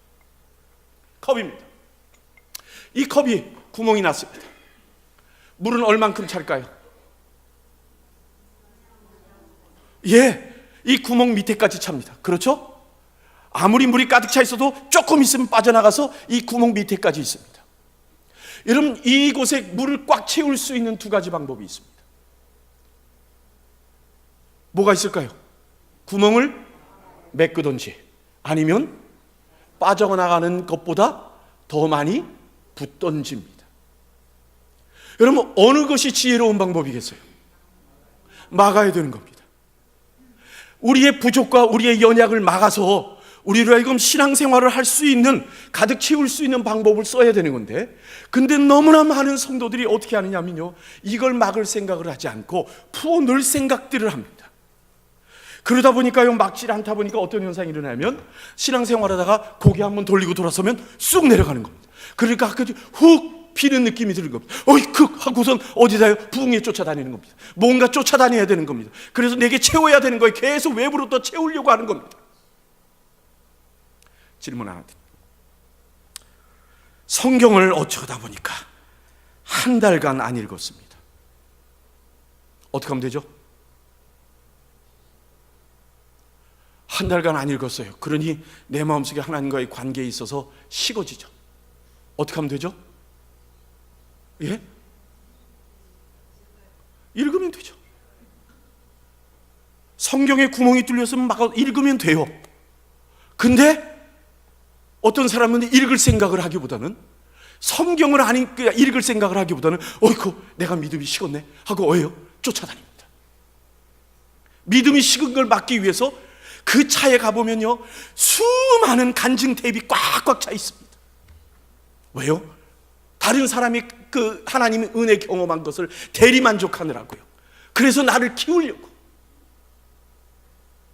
S2: 컵입니다. 이 컵이 구멍이 났습니다. 물은 얼만큼 찰까요? 예, 이 구멍 밑에까지 찹니다. 그렇죠? 아무리 물이 가득 차 있어도 조금 있으면 빠져나가서 이 구멍 밑에까지 있습니다. 여러분, 이곳에 물을 꽉 채울 수 있는 두 가지 방법이 있습니다. 뭐가 있을까요? 구멍을 메꾸든지, 아니면 빠져나가는 것보다 더 많이 붓던집니다. 여러분, 어느 것이 지혜로운 방법이겠어요? 막아야 되는 겁니다. 우리의 부족과 우리의 연약을 막아서 우리로 하여금 신앙생활을 할 수 있는, 가득 채울 수 있는 방법을 써야 되는 건데, 근데 너무나 많은 성도들이 어떻게 하느냐면요, 이걸 막을 생각을 하지 않고 풀어넣을 생각들을 합니다. 그러다 보니까요, 막질 않다 보니까 어떤 현상이 일어나면, 신앙생활하다가 고개 한번 돌리고 돌아서면 쑥 내려가는 겁니다. 그러니까 훅 피는 느낌이 드는 겁니다. 어이크 하고선 어디다요? 부흥에 쫓아다니는 겁니다. 뭔가 쫓아다녀야 되는 겁니다. 그래서 내게 채워야 되는 거예요. 계속 외부로 채우려고 하는 겁니다. 질문 하나 드립니다. 성경을 어쩌다 보니까 한 달간 안 읽었습니다. 어떻게 하면 되죠? 한 달간 안 읽었어요. 그러니 내 마음속에 하나님과의 관계에 있어서 식어지죠. 어떻게 하면 되죠? 예? 읽으면 되죠. 성경에 구멍이 뚫렸으면 막 읽으면 돼요. 근데 어떤 사람은 읽을 생각을 하기보다는, 성경을 안 읽을 생각을 하기보다는 어이구 내가 믿음이 식었네 하고 왜요? 쫓아다닙니다. 믿음이 식은 걸 막기 위해서 그 차에 가보면요, 수많은 간증 테이프가 꽉꽉 차 있습니다. 왜요? 다른 사람이 그 하나님의 은혜 경험한 것을 대리만족하느라고요. 그래서 나를 키우려고.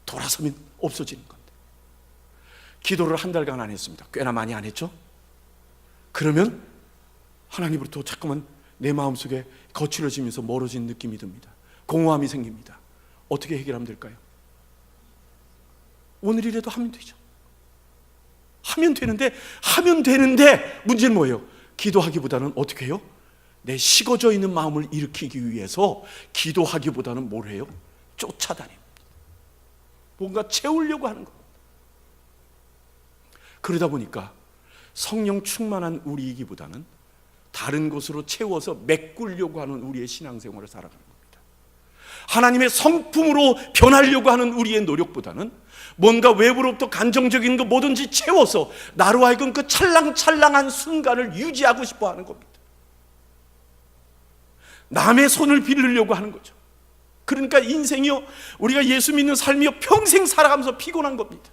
S2: 돌아서면 없어지는 건데. 기도를 한 달간 안 했습니다. 꽤나 많이 안 했죠? 그러면 하나님으로부터 자꾸만 내 마음속에 거칠어지면서 멀어진 느낌이 듭니다. 공허함이 생깁니다. 어떻게 해결하면 될까요? 오늘이라도 하면 되죠. 하면 되는데 문제는 뭐예요? 기도하기보다는 어떻게 해요? 내 식어져 있는 마음을 일으키기 위해서 기도하기보다는 뭘 해요? 쫓아다닙니다. 뭔가 채우려고 하는 겁니다. 그러다 보니까 성령 충만한 우리이기보다는 다른 곳으로 채워서 메꾸려고 하는 우리의 신앙생활을 살아가는 겁니다. 하나님의 성품으로 변하려고 하는 우리의 노력보다는 뭔가 외부로부터 감정적인 거 뭐든지 채워서 나로 하여금 그 찰랑찰랑한 순간을 유지하고 싶어 하는 겁니다. 남의 손을 빌리려고 하는 거죠. 그러니까 인생이요, 우리가 예수 믿는 삶이요, 평생 살아가면서 피곤한 겁니다.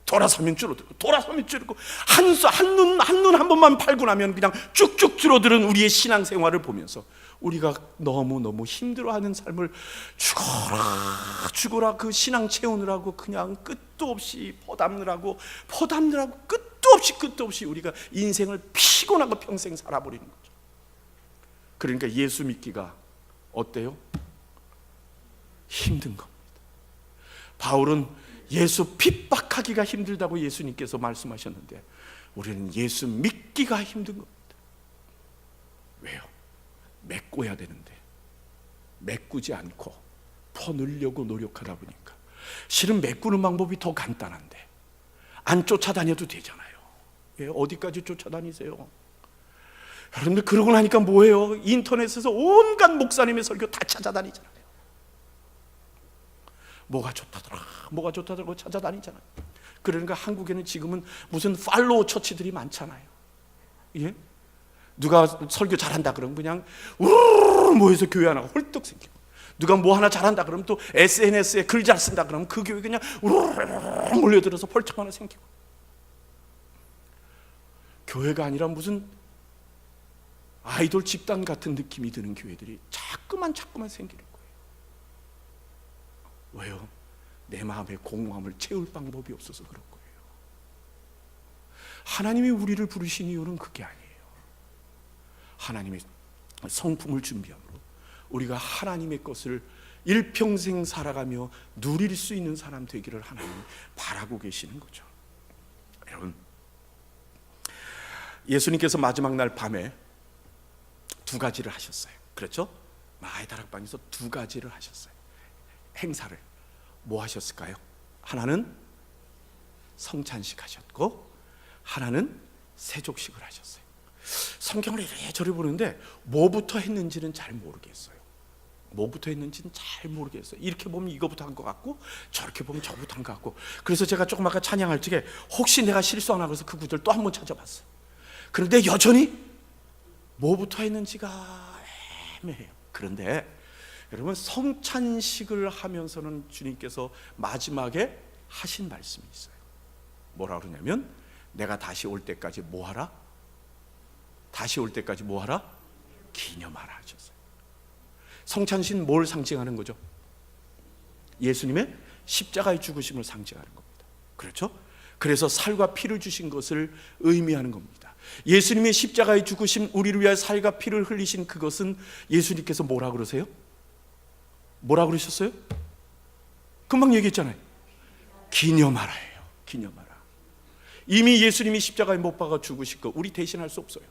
S2: 돌아서면 줄어들고 한눈 한 번만 팔고 나면 그냥 쭉쭉 줄어드는 우리의 신앙생활을 보면서 우리가 너무너무 힘들어하는 삶을 죽어라 그 신앙 채우느라고 그냥 끝도 없이 퍼담느라고 끝도 없이 우리가 인생을 피곤하고 평생 살아버리는 거죠. 그러니까 예수 믿기가 어때요? 힘든 겁니다. 바울은 예수 핍박하기가 힘들다고 예수님께서 말씀하셨는데 우리는 예수 믿기가 힘든 겁니다. 왜요? 메꿔야 되는데 메꾸지 않고 퍼넣으려고 노력하다 보니까 실은 메꾸는 방법이 더 간단한데 안 쫓아다녀도 되잖아요. 예, 어디까지 쫓아다니세요? 여러분들 그러고 나니까 뭐예요? 인터넷에서 온갖 목사님의 설교 다 찾아다니잖아요. 뭐가 좋다더라고 찾아다니잖아요. 그러니까 한국에는 지금은 무슨 팔로우 처치들이 많잖아요. 예? 누가 설교 잘한다 그러면 그냥 우르르 모여서 교회 하나가 홀떡 생기고, 누가 뭐 하나 잘한다 그러면 또 SNS에 글 잘 쓴다 그러면 그 교회 그냥 우르르 몰려들어서 펄쩍 하나 생기고. 교회가 아니라 무슨 아이돌 집단 같은 느낌이 드는 교회들이 자꾸만 생기는 거예요. 왜요? 내 마음의 공허함을 채울 방법이 없어서 그런 거예요. 하나님이 우리를 부르신 이유는 그게 아니에요. 하나님의 성품을 준비함으로 우리가 하나님의 것을 일평생 살아가며 누릴 수 있는 사람 되기를 하나님이 바라고 계시는 거죠. 여러분, 예수님께서 마지막 날 밤에 두 가지를 하셨어요. 그렇죠? 마의 다락방에서 두 가지를 하셨어요. 행사를 뭐 하셨을까요? 하나는 성찬식 하셨고, 하나는 세족식을 하셨어요. 성경을 이래저래 보는데 뭐부터 했는지는 잘 모르겠어요. 이렇게 보면 이거부터 한 것 같고, 저렇게 보면 저거부터 한 것 같고. 그래서 제가 조금 아까 찬양할 적에 혹시 내가 실수 안 하고서 그 구절 또 한 번 찾아봤어요. 그런데 여전히 뭐부터 했는지가 애매해요. 그런데 여러분, 성찬식을 하면서는 주님께서 마지막에 하신 말씀이 있어요. 뭐라 그러냐면, 내가 다시 올 때까지 뭐 하라? 기념하라 하셨어요. 성찬식은 뭘 상징하는 거죠? 예수님의 십자가의 죽으심을 상징하는 겁니다. 그렇죠? 그래서 살과 피를 주신 것을 의미하는 겁니다. 예수님의 십자가의 죽으심, 우리를 위하여 살과 피를 흘리신 그것은 예수님께서 뭐라 그러세요? 뭐라 그러셨어요? 금방 얘기했잖아요. 기념하라예요. 기념하라. 이미 예수님이 십자가에 못 박아 죽으실 거 우리 대신할 수 없어요.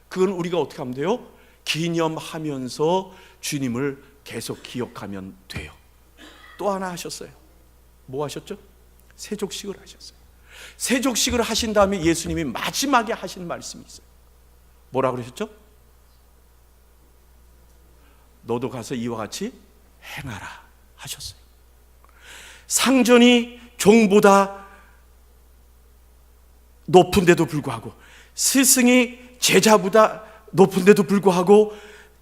S2: 그건 우리가 어떻게 하면 돼요? 기념하면서 주님을 계속 기억하면 돼요. 또 하나 하셨어요. 뭐 하셨죠? 세족식을 하셨어요. 세족식을 하신 다음에 예수님이 마지막에 하신 말씀이 있어요. 뭐라 그러셨죠? 너도 가서 이와 같이 행하라 하셨어요. 상전이 종보다 높은데도 불구하고, 스승이 제자보다 높은데도 불구하고,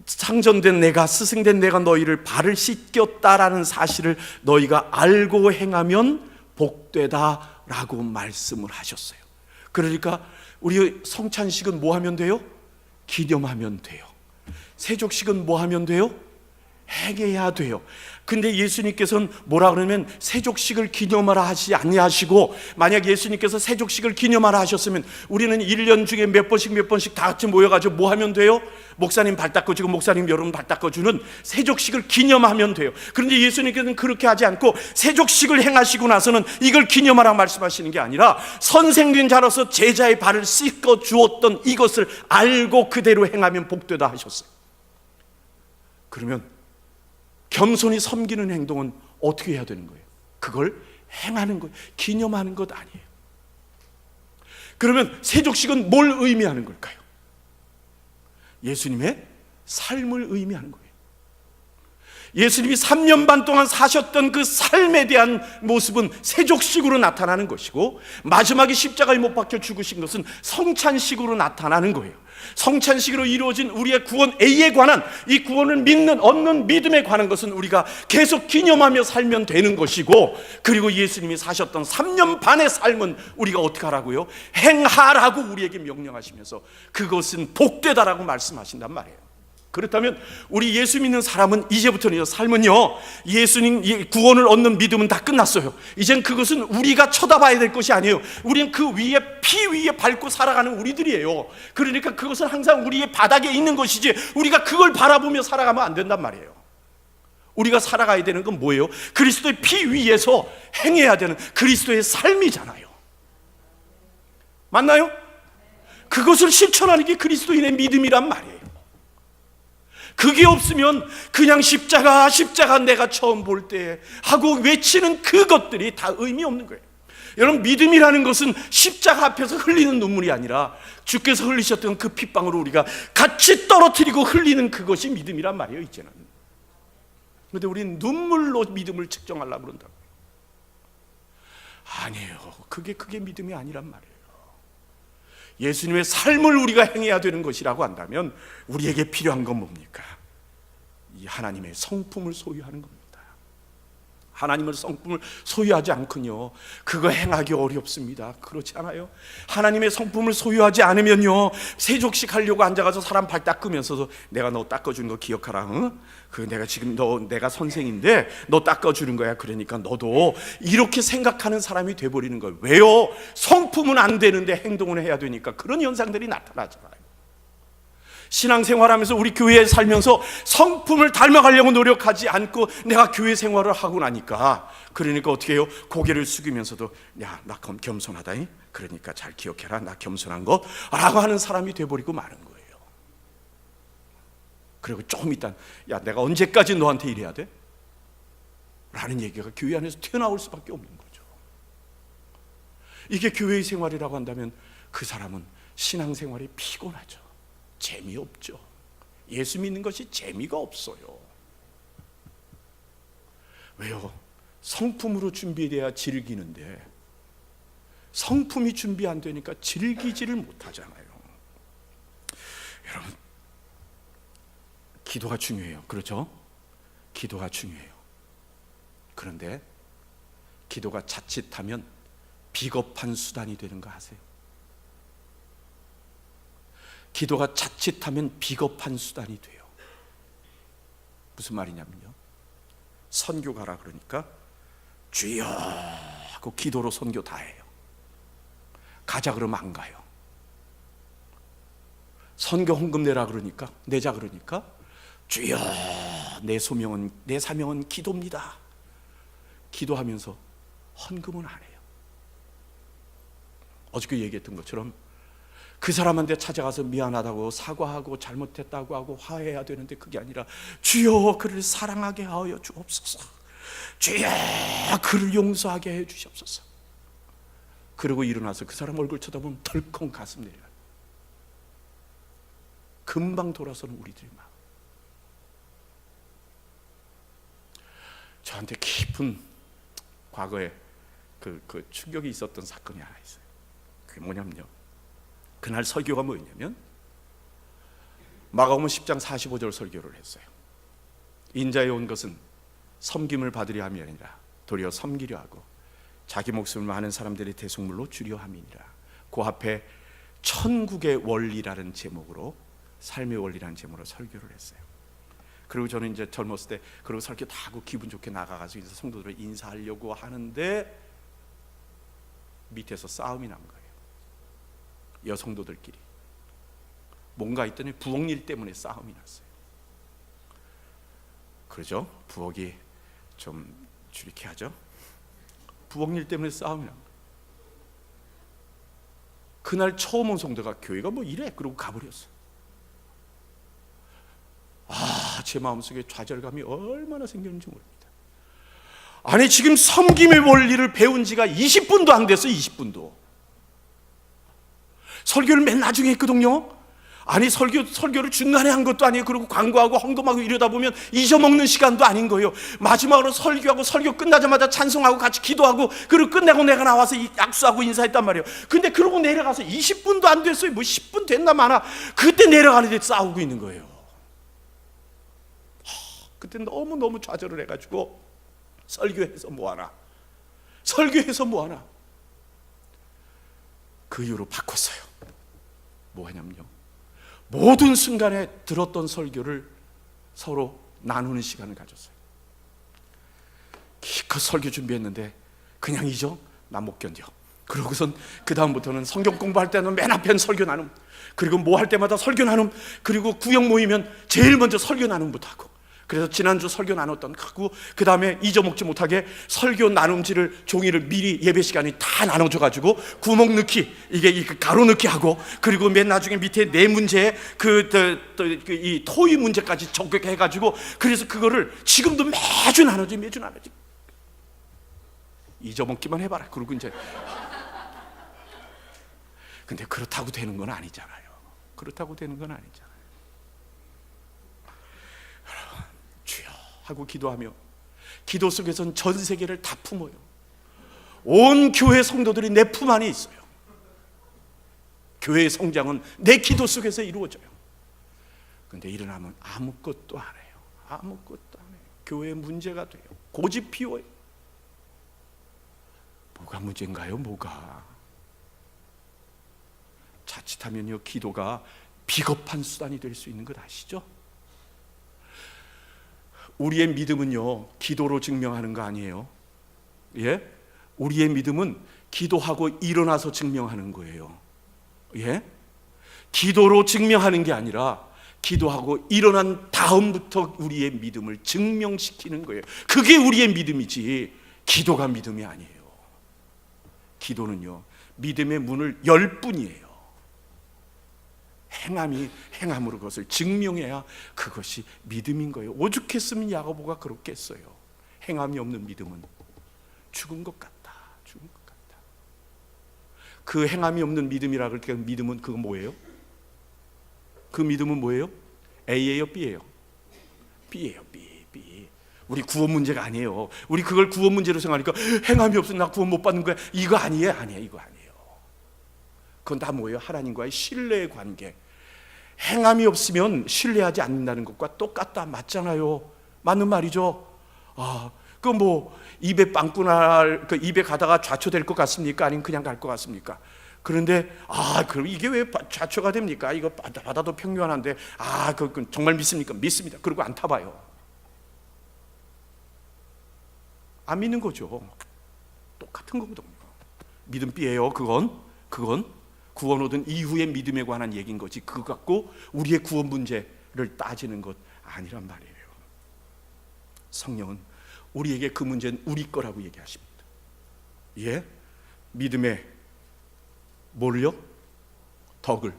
S2: 상전된 내가, 스승된 내가 너희를 발을 씻겼다라는 사실을 너희가 알고 행하면 복되다라고 말씀을 하셨어요. 그러니까 우리 성찬식은 뭐 하면 돼요? 기념하면 돼요. 세족식은 뭐 하면 돼요? 행해야 돼요. 근데 예수님께서는 뭐라 그러면 세족식을 기념하라 하지 아니하시고, 만약 예수님께서 세족식을 기념하라 하셨으면 우리는 1년 중에 몇 번씩 다 같이 모여가지고 뭐 하면 돼요? 목사님 발 닦아주고 목사님 여러분 발 닦아주는 세족식을 기념하면 돼요. 그런데 예수님께서는 그렇게 하지 않고 세족식을 행하시고 나서는 이걸 기념하라 말씀하시는 게 아니라, 선생된 자로서 제자의 발을 씻겨 주었던 이것을 알고 그대로 행하면 복되다 하셨어요. 그러면 겸손히 섬기는 행동은 어떻게 해야 되는 거예요? 그걸 행하는 거예요. 기념하는 것 아니에요. 그러면 세족식은 뭘 의미하는 걸까요? 예수님의 삶을 의미하는 거예요. 예수님이 3년 반 동안 사셨던 그 삶에 대한 모습은 세족식으로 나타나는 것이고, 마지막에 십자가에 못 박혀 죽으신 것은 성찬식으로 나타나는 거예요. 성찬식으로 이루어진 우리의 구원 A에 관한, 이 구원을 믿는, 얻는 믿음에 관한 것은 우리가 계속 기념하며 살면 되는 것이고, 그리고 예수님이 사셨던 3년 반의 삶은 우리가 어떻게 하라고요? 행하라고 우리에게 명령하시면서 그것은 복되다라고 말씀하신단 말이에요. 그렇다면 우리 예수 믿는 사람은 이제부터는 삶은요, 예수님 구원을 얻는 믿음은 다 끝났어요. 이젠 그것은 우리가 쳐다봐야 될 것이 아니에요. 우리는 그 위에, 피 위에 밟고 살아가는 우리들이에요. 그러니까 그것은 항상 우리의 바닥에 있는 것이지 우리가 그걸 바라보며 살아가면 안 된단 말이에요. 우리가 살아가야 되는 건 뭐예요? 그리스도의 피 위에서 행해야 되는 그리스도의 삶이잖아요. 맞나요? 그것을 실천하는 게 그리스도인의 믿음이란 말이에요. 그게 없으면 그냥 십자가 내가 처음 볼 때 하고 외치는 그것들이 다 의미 없는 거예요. 여러분, 믿음이라는 것은 십자가 앞에서 흘리는 눈물이 아니라 주께서 흘리셨던 그 핏방울을 우리가 같이 떨어뜨리고 흘리는 그것이 믿음이란 말이에요, 이제는. 그런데 우리는 눈물로 믿음을 측정하려고 그런다고요. 아니에요. 그게 믿음이 아니란 말이에요. 예수님의 삶을 우리가 행해야 되는 것이라고 한다면 우리에게 필요한 건 뭡니까? 이 하나님의 성품을 소유하는 겁니다. 하나님의 성품을 소유하지 않군요, 그거 행하기 어렵습니다. 그렇지 않아요? 하나님의 성품을 소유하지 않으면요, 세족식 하려고 앉아가서 사람 발 닦으면서도 내가 너 닦아주는 거 기억하라. 응? 그 내가 지금 내가 선생인데 너 닦아주는 거야. 그러니까 너도 이렇게 생각하는 사람이 돼버리는 거예요. 왜요? 성품은 안 되는데 행동은 해야 되니까 그런 현상들이 나타나잖아요. 신앙생활하면서 우리 교회에 살면서 성품을 닮아가려고 노력하지 않고 내가 교회 생활을 하고 나니까, 그러니까 어떻게 해요? 고개를 숙이면서도 야, 나 겸손하다. 그러니까 잘 기억해라, 나 겸손한 거 라고 하는 사람이 돼버리고 마는 거예요. 그리고 조금 있다, 야, 내가 언제까지 너한테 이래야 돼? 라는 얘기가 교회 안에서 튀어나올 수밖에 없는 거죠. 이게 교회의 생활이라고 한다면 그 사람은 신앙생활이 피곤하죠. 재미없죠. 예수 믿는 것이 재미가 없어요. 왜요? 성품으로 준비돼야 즐기는데 성품이 준비 안 되니까 즐기지를 못하잖아요. 여러분, 기도가 중요해요. 그렇죠? 기도가 중요해요. 그런데 기도가 자칫하면 비겁한 수단이 되는 거 아세요? 기도가 자칫하면 비겁한 수단이 돼요. 무슨 말이냐면요, 선교 가라 그러니까 주여 하고 기도로 선교 다 해요. 가자 그러면 안 가요. 선교 헌금 내라 그러니까, 내자 그러니까 주여 내 소명은, 내 사명은 기도입니다. 기도하면서 헌금은 안 해요. 어저께 얘기했던 것처럼 그 사람한테 찾아가서 미안하다고 사과하고 잘못했다고 하고 화해해야 되는데 그게 아니라 주여 그를 사랑하게 하여 주옵소서, 주여 그를 용서하게 해 주시옵소서. 그러고 일어나서 그 사람 얼굴 쳐다보면 덜컹 가슴 내려요. 금방 돌아서는 우리들이 막. 저한테 깊은 과거에 그 충격이 있었던 사건이 하나 있어요. 그게 뭐냐면요, 그날 설교가 뭐였냐면 마가복음 10장 45절 설교를 했어요. 인자에 온 것은 섬김을 받으려 함이 아니라 도리어 섬기려 하고 자기 목숨을 많은 사람들의 대속물로 주려 함이니라. 그 앞에 천국의 원리라는 제목으로, 삶의 원리라는 제목으로 설교를 했어요. 그리고 저는 이제 젊었을 때 그리고 설교 다 하고 기분 좋게 나가가지고 이제 성도들을 인사하려고 하는데 밑에서 싸움이 난 거예요. 여성도들끼리 뭔가 있더니 부엌 일 때문에 싸움이 났어요. 그러죠? 부엌이 좀 주릭해 하죠. 부엌 일 때문에 싸움이 난 거예요. 그날 처음 온 성도가 교회가 뭐 이래 그러고 가버렸어. 제 마음속에 좌절감이 얼마나 생겼는지 모릅니다. 아니 지금 섬김의 원리를 배운 지가 20분도 안 됐어. 20분도 설교를 맨 나중에 했거든요. 아니 설교를 중간에 한 것도 아니에요. 그리고 광고하고 헌금하고 이러다 보면 잊어먹는 시간도 아닌 거예요. 마지막으로 설교하고 설교 끝나자마자 찬송하고 같이 기도하고 그리고 끝내고 내가 나와서 악수하고 인사했단 말이에요. 근데 그러고 내려가서 20분도 안 됐어요. 뭐 10분 됐나 마나 그때 내려가는데 싸우고 있는 거예요. 그때 너무너무 좌절을 해가지고 설교해서 뭐하나, 설교해서 뭐하나. 그 이후로 바꿨어요. 뭐 하냐면요, 모든 순간에 들었던 설교를 서로 나누는 시간을 가졌어요. 기껏 설교 준비했는데 그냥 잊어? 나 못 견뎌. 그러고선 그 다음부터는 성경 공부할 때는 맨 앞엔 설교 나눔, 그리고 뭐 할 때마다 설교 나눔, 그리고 구역 모이면 제일 먼저 설교 나눔부터 하고. 그래서 지난주 설교 나눴던 하고 그 다음에 잊어먹지 못하게 설교 나눔지를 종이를 미리 예배 시간에 다 나눠줘가지고 구멍 넣기, 이게 가로 넣기 하고, 그리고 맨 나중에 밑에 네 문제에 이 토의 문제까지 적격해가지고, 그래서 그거를 지금도 매주 나눠지. 잊어먹기만 해봐라. 그리고 이제 근데 그렇다고 되는 건 아니잖아요. 그렇다고 되는 건 아니잖아요. 주여 하고 기도하며, 기도 속에선 전 세계를 다 품어요. 온 교회 성도들이 내 품 안에 있어요. 교회의 성장은 내 기도 속에서 이루어져요. 근데 일어나면 아무것도 안 해요. 아무것도 안 해요. 교회에 문제가 돼요. 고집 피워요. 뭐가 문제인가요? 뭐가? 자칫하면요, 기도가 비겁한 수단이 될 수 있는 것 아시죠? 우리의 믿음은요, 기도로 증명하는 거 아니에요. 예? 우리의 믿음은 기도하고 일어나서 증명하는 거예요. 예? 기도로 증명하는 게 아니라 기도하고 일어난 다음부터 우리의 믿음을 증명시키는 거예요. 그게 우리의 믿음이지 기도가 믿음이 아니에요. 기도는요, 믿음의 문을 열 뿐이에요. 행함이 행함으로 그것을 증명해야 그것이 믿음인 거예요. 오죽했으면 야고보가 그렇게 했어요. 행함이 없는 믿음은 죽은 것 같다. 죽은 것 같다. 그 행함이 없는 믿음이라 그럴 때 믿음은 그거 뭐예요? 그 믿음은 뭐예요? A예요, B예요? B예요, B. 우리 구원 문제가 아니에요. 우리 그걸 구원 문제로 생각하니까 행함이 없으면 나 구원 못 받는 거야. 이거 아니에요, 아니에요, 이거 아니에요. 그건 다 뭐예요? 하나님과의 신뢰의 관계. 행함이 없으면 신뢰하지 않는다는 것과 똑같다. 맞잖아요. 맞는 말이죠. 그 뭐 입에 빵꾸날, 그 입에 가다가 좌초될 것 같습니까? 아니면 그냥 갈 것 같습니까? 그런데 그럼 이게 왜 좌초가 됩니까? 이거 바다도 평면한데 그건 정말 믿습니까? 믿습니다. 그리고 안 타봐요. 안 믿는 거죠. 똑같은 거거든요. 믿음 B예요. 그건 구원 얻은 이후의 믿음에 관한 얘기인 거지. 그거 갖고 우리의 구원 문제를 따지는 것 아니란 말이에요. 성령은 우리에게 그 문제는 우리 거라고 얘기하십니다. 예? 믿음의 뭘요? 덕의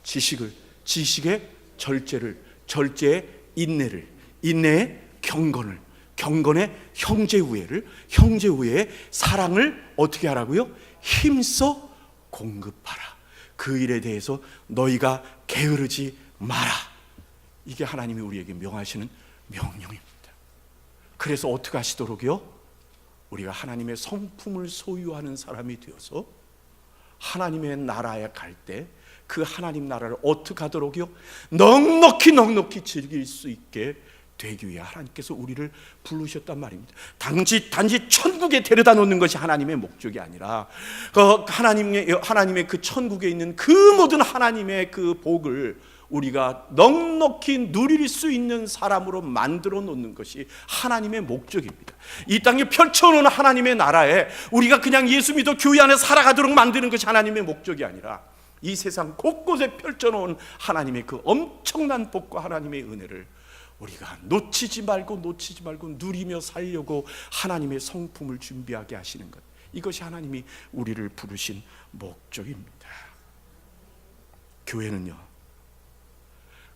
S2: 지식을, 지식의 절제를, 절제의 인내를, 인내의 경건을, 경건의 형제우애를, 형제우애의 사랑을 어떻게 하라고요? 힘써 공급하라. 그 일에 대해서 너희가 게으르지 마라. 이게 하나님이 우리에게 명하시는 명령입니다. 그래서 어떻게 하시도록요? 우리가 하나님의 성품을 소유하는 사람이 되어서 하나님의 나라에 갈 때 그 하나님 나라를 어떻게 하도록요? 넉넉히 즐길 수 있게 되기 위해 하나님께서 우리를 부르셨단 말입니다. 단지 천국에 데려다 놓는 것이 하나님의 목적이 아니라 하나님의 그 천국에 있는 그 모든 하나님의 그 복을 우리가 넉넉히 누릴 수 있는 사람으로 만들어 놓는 것이 하나님의 목적입니다. 이 땅에 펼쳐놓은 하나님의 나라에 우리가 그냥 예수 믿어 교회 안에 살아가도록 만드는 것이 하나님의 목적이 아니라 이 세상 곳곳에 펼쳐놓은 하나님의 그 엄청난 복과 하나님의 은혜를 우리가 놓치지 말고 누리며 살려고 하나님의 성품을 준비하게 하시는 것, 이것이 하나님이 우리를 부르신 목적입니다. 교회는요,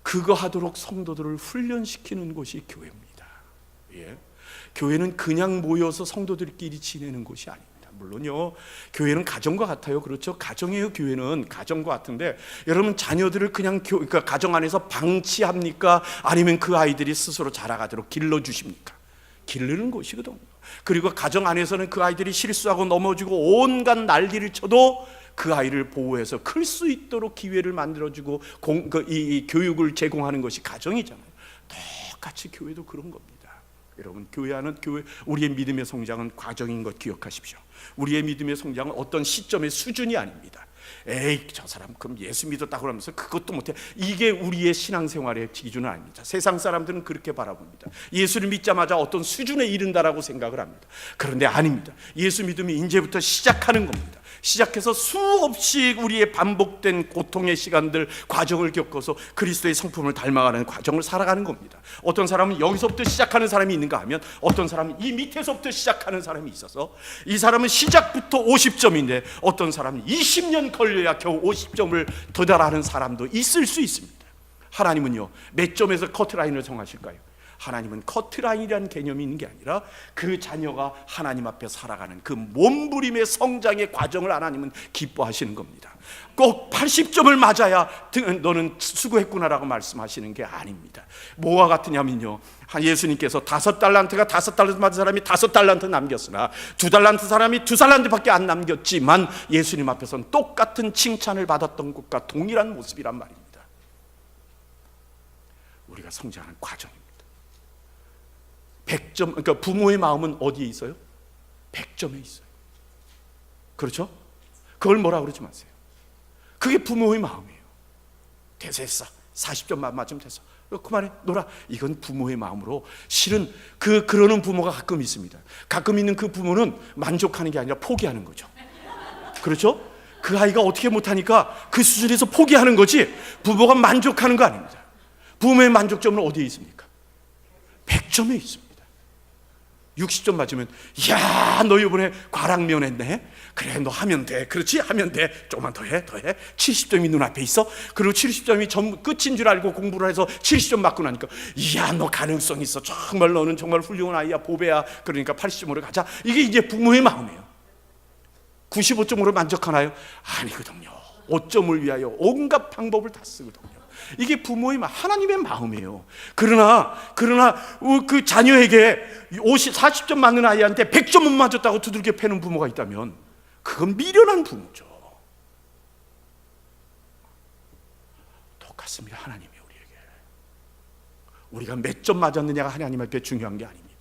S2: 그거 하도록 성도들을 훈련시키는 곳이 교회입니다. 예? 교회는 그냥 모여서 성도들끼리 지내는 곳이 아닙니다. 물론요, 교회는 가정과 같아요. 그렇죠? 가정이에요. 교회는 가정과 같은데, 여러분 자녀들을 그냥 그러니까 가정 안에서 방치합니까? 아니면 그 아이들이 스스로 자라가도록 길러주십니까? 기르는 곳이거든요. 그리고 가정 안에서는 그 아이들이 실수하고 넘어지고 온갖 난리를 쳐도 그 아이를 보호해서 클 수 있도록 기회를 만들어주고 이 교육을 제공하는 것이 가정이잖아요. 똑같이 교회도 그런 겁니다. 여러분, 우리의 믿음의 성장은 과정인 것 기억하십시오. 우리의 믿음의 성장은 어떤 시점의 수준이 아닙니다. 에이, 저 사람 그럼 예수 믿었다고 하면서 그것도 못해. 이게 우리의 신앙생활의 기준은 아닙니다. 세상 사람들은 그렇게 바라봅니다. 예수를 믿자마자 어떤 수준에 이른다라고 생각을 합니다. 그런데 아닙니다. 예수 믿음이 이제부터 시작하는 겁니다. 시작해서 수없이 우리의 반복된 고통의 시간들, 과정을 겪어서 그리스도의 성품을 닮아가는 과정을 살아가는 겁니다. 어떤 사람은 여기서부터 시작하는 사람이 있는가 하면 어떤 사람은 이 밑에서부터 시작하는 사람이 있어서 이 사람은 시작부터 50점인데 어떤 사람은 20년 걸려야 겨우 50점을 도달하는 사람도 있을 수 있습니다. 하나님은요, 몇 점에서 커트라인을 정하실까요? 하나님은 커트라인이라는 개념이 있는 게 아니라 그 자녀가 하나님 앞에 살아가는 그 몸부림의 성장의 과정을 하나님은 기뻐하시는 겁니다. 꼭 80점을 맞아야 너는 수고했구나라고 말씀하시는 게 아닙니다. 뭐와 같으냐면요, 예수님께서 5달란트가 5달란트 받은 사람이 5달란트 남겼으나 2달란트 사람이 2달란트밖에 안 남겼지만 예수님 앞에서는 똑같은 칭찬을 받았던 것과 동일한 모습이란 말입니다. 우리가 성장하는 과정입니다. 100점, 그러니까 부모의 마음은 어디에 있어요? 100점에 있어요. 그렇죠? 그걸 뭐라 그러지 마세요. 그게 부모의 마음이에요. 됐어, 40점만 맞으면 됐어, 그만해, 놀아. 이건 부모의 마음으로, 실은 그러는 부모가 가끔 있습니다. 가끔 있는 그 부모는 만족하는 게 아니라 포기하는 거죠. 그렇죠? 그 아이가 어떻게 못하니까 그 수준에서 포기하는 거지, 부모가 만족하는 거 아닙니다. 부모의 만족점은 어디에 있습니까? 100점에 있습니다. 60점 맞으면, 야, 너 이번에 과락면 했네. 그래, 너 하면 돼. 그렇지, 하면 돼. 조금만 더 해. 70점이 눈앞에 있어. 그리고 70점이 전 끝인 줄 알고 공부를 해서 70점 맞고 나니까, 이야, 너 가능성 있어. 정말 너는 정말 훌륭한 아이야, 보배야. 그러니까 80점으로 가자. 이게 이제 부모의 마음이에요. 95점으로 만족하나요? 아니거든요. 5점을 위하여 온갖 방법을 다 쓰거든요. 이게 부모의 마음, 하나님의 마음이에요. 그러나 그 자녀에게 40점 맞는 아이한테 100점 못 맞았다고 두들겨 패는 부모가 있다면 그건 미련한 부모죠. 똑같습니다. 하나님이 우리에게, 우리가 몇 점 맞았느냐가 하나님한테 중요한 게 아닙니다.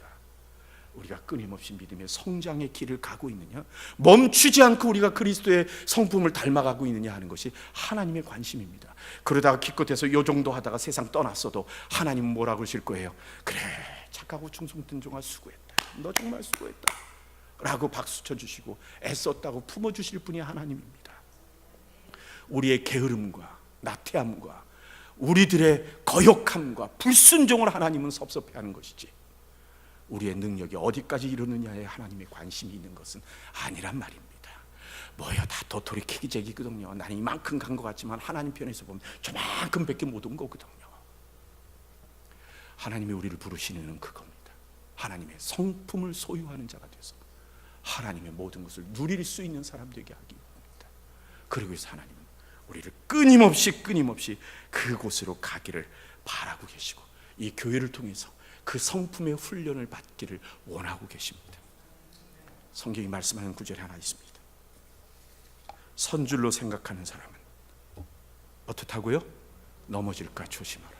S2: 우리가 끊임없이 믿음의 성장의 길을 가고 있느냐, 멈추지 않고 우리가 그리스도의 성품을 닮아가고 있느냐 하는 것이 하나님의 관심입니다. 그러다가 기껏해서 요 정도 하다가 세상 떠났어도 하나님은 뭐라고 그러실 거예요? 그래, 착하고 충성된종아 수고했다, 너 정말 수고했다 라고 박수 쳐주시고 애썼다고 품어주실 분이 하나님입니다. 우리의 게으름과 나태함과 우리들의 거역함과 불순종을 하나님은 섭섭해하는 것이지, 우리의 능력이 어디까지 이르느냐에 하나님의 관심이 있는 것은 아니란 말입니다. 뭐야, 다 도토리 캐기쟁이거든요. 나는 이만큼 간 것 같지만 하나님 편에서 보면 저만큼밖에 못 온 거거든요. 하나님이 우리를 부르시는 이유는 그겁니다. 하나님의 성품을 소유하는 자가 돼서 하나님의 모든 것을 누릴 수 있는 사람 되게 하기 위함입니다. 그리고 해서 하나님은 우리를 끊임없이 그곳으로 가기를 바라고 계시고, 이 교회를 통해서 그 성품의 훈련을 받기를 원하고 계십니다. 성경이 말씀하는 구절이 하나 있습니다. 선줄로 생각하는 사람은 어떻다고요? 넘어질까 조심하라.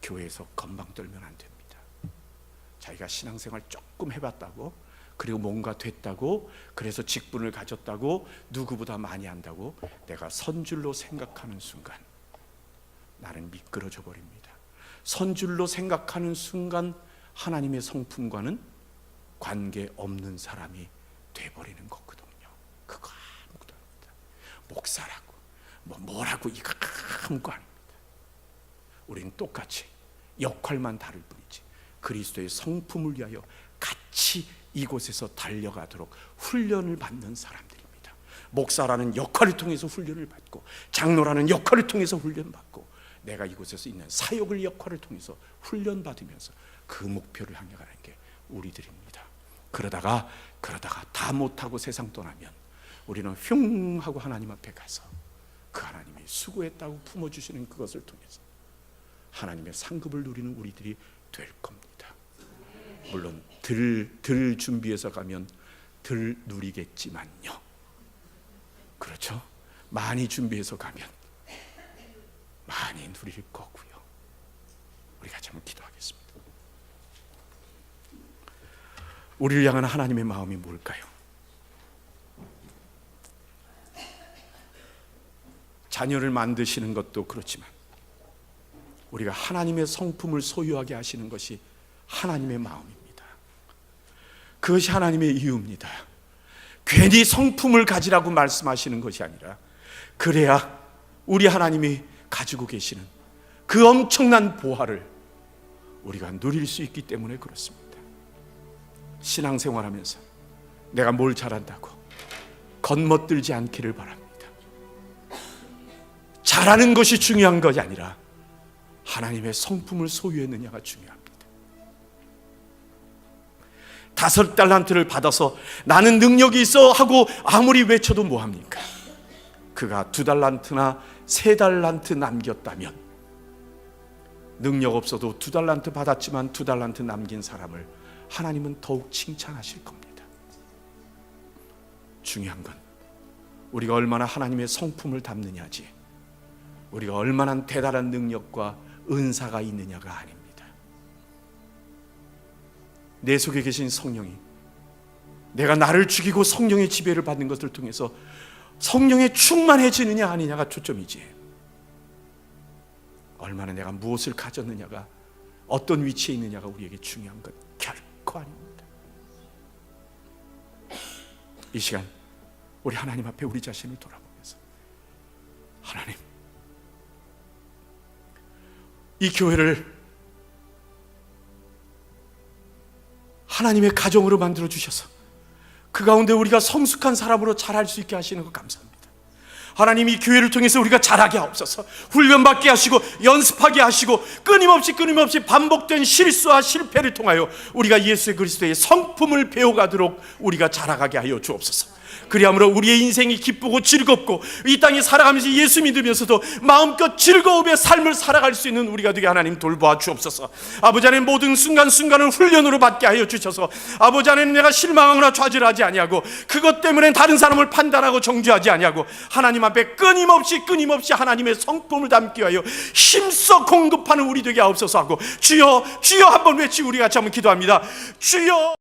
S2: 교회에서 건방 떨면 안 됩니다. 자기가 신앙생활 조금 해봤다고, 그리고 뭔가 됐다고, 그래서 직분을 가졌다고, 누구보다 많이 한다고 내가 선줄로 생각하는 순간 나는 미끄러져 버립니다. 선줄로 생각하는 순간 하나님의 성품과는 관계없는 사람이 돼버리는 거거든요. 그거 아무것도 아닙니다. 목사라고 뭐라고 이거 아무것도 아닙니다. 우리는 똑같이 역할만 다를 뿐이지 그리스도의 성품을 위하여 같이 이곳에서 달려가도록 훈련을 받는 사람들입니다. 목사라는 역할을 통해서 훈련을 받고, 장로라는 역할을 통해서 훈련받고, 내가 이곳에서 있는 사역을 역할을 통해서 훈련받으면서 그 목표를 향해 가는 게 우리들입니다. 그러다가 다 못하고 세상 떠나면 우리는 흉 하고 하나님 앞에 가서 그 하나님이 수고했다고 품어주시는 그것을 통해서 하나님의 상급을 누리는 우리들이 될 겁니다. 물론 덜 준비해서 가면 덜 누리겠지만요. 그렇죠? 많이 준비해서 가면 많이 누릴 거고요. 우리 같이 한번 기도하겠습니다. 우리를 향한 하나님의 마음이 뭘까요? 자녀를 만드시는 것도 그렇지만 우리가 하나님의 성품을 소유하게 하시는 것이 하나님의 마음입니다. 그것이 하나님의 이유입니다. 괜히 성품을 가지라고 말씀하시는 것이 아니라, 그래야 우리 하나님이 가지고 계시는 그 엄청난 보화를 우리가 누릴 수 있기 때문에 그렇습니다. 신앙생활하면서 내가 뭘 잘한다고 겉멋들지 않기를 바랍니다. 잘하는 것이 중요한 것이 아니라 하나님의 성품을 소유했느냐가 중요합니다. 5달란트를 받아서 나는 능력이 있어 하고 아무리 외쳐도 뭐합니까? 그가 2달란트나 3달란트 남겼다면, 능력 없어도 2달란트 받았지만 2달란트 남긴 사람을 하나님은 더욱 칭찬하실 겁니다. 중요한 건 우리가 얼마나 하나님의 성품을 담느냐지, 우리가 얼마나 대단한 능력과 은사가 있느냐가 아닙니다. 내 속에 계신 성령이, 내가 나를 죽이고 성령의 지배를 받는 것을 통해서 성령에 충만해지느냐 아니냐가 초점이지, 얼마나 내가 무엇을 가졌느냐가, 어떤 위치에 있느냐가 우리에게 중요한 것 결코 아닙니다. 이 시간 우리 하나님 앞에 우리 자신을 돌아보면서, 하나님, 이 교회를 하나님의 가정으로 만들어 주셔서 그 가운데 우리가 성숙한 사람으로 자랄 수 있게 하시는 것 감사합니다. 하나님, 이 교회를 통해서 우리가 자라게 하옵소서. 훈련받게 하시고 연습하게 하시고 끊임없이 반복된 실수와 실패를 통하여 우리가 예수 그리스도의 성품을 배워가도록 우리가 자라가게 하여 주옵소서. 그리함으로 우리의 인생이 기쁘고 즐겁고 이 땅에 살아가면서 예수 믿으면서도 마음껏 즐거움의 삶을 살아갈 수 있는 우리가 되게 하나님 돌보아 주옵소서. 아버지 하나님, 모든 순간순간을 훈련으로 받게 하여 주셔서 아버지 하나님, 내가 실망하거나 좌절하지 아니하고 그것 때문에 다른 사람을 판단하고 정죄하지 아니하고 하나님 앞에 끊임없이 하나님의 성품을 담기 위하여 힘써 공급하는 우리 되게 하옵소서 하고, 주여 주여 한번 외치고 우리 같이 한번 기도합니다. 주여.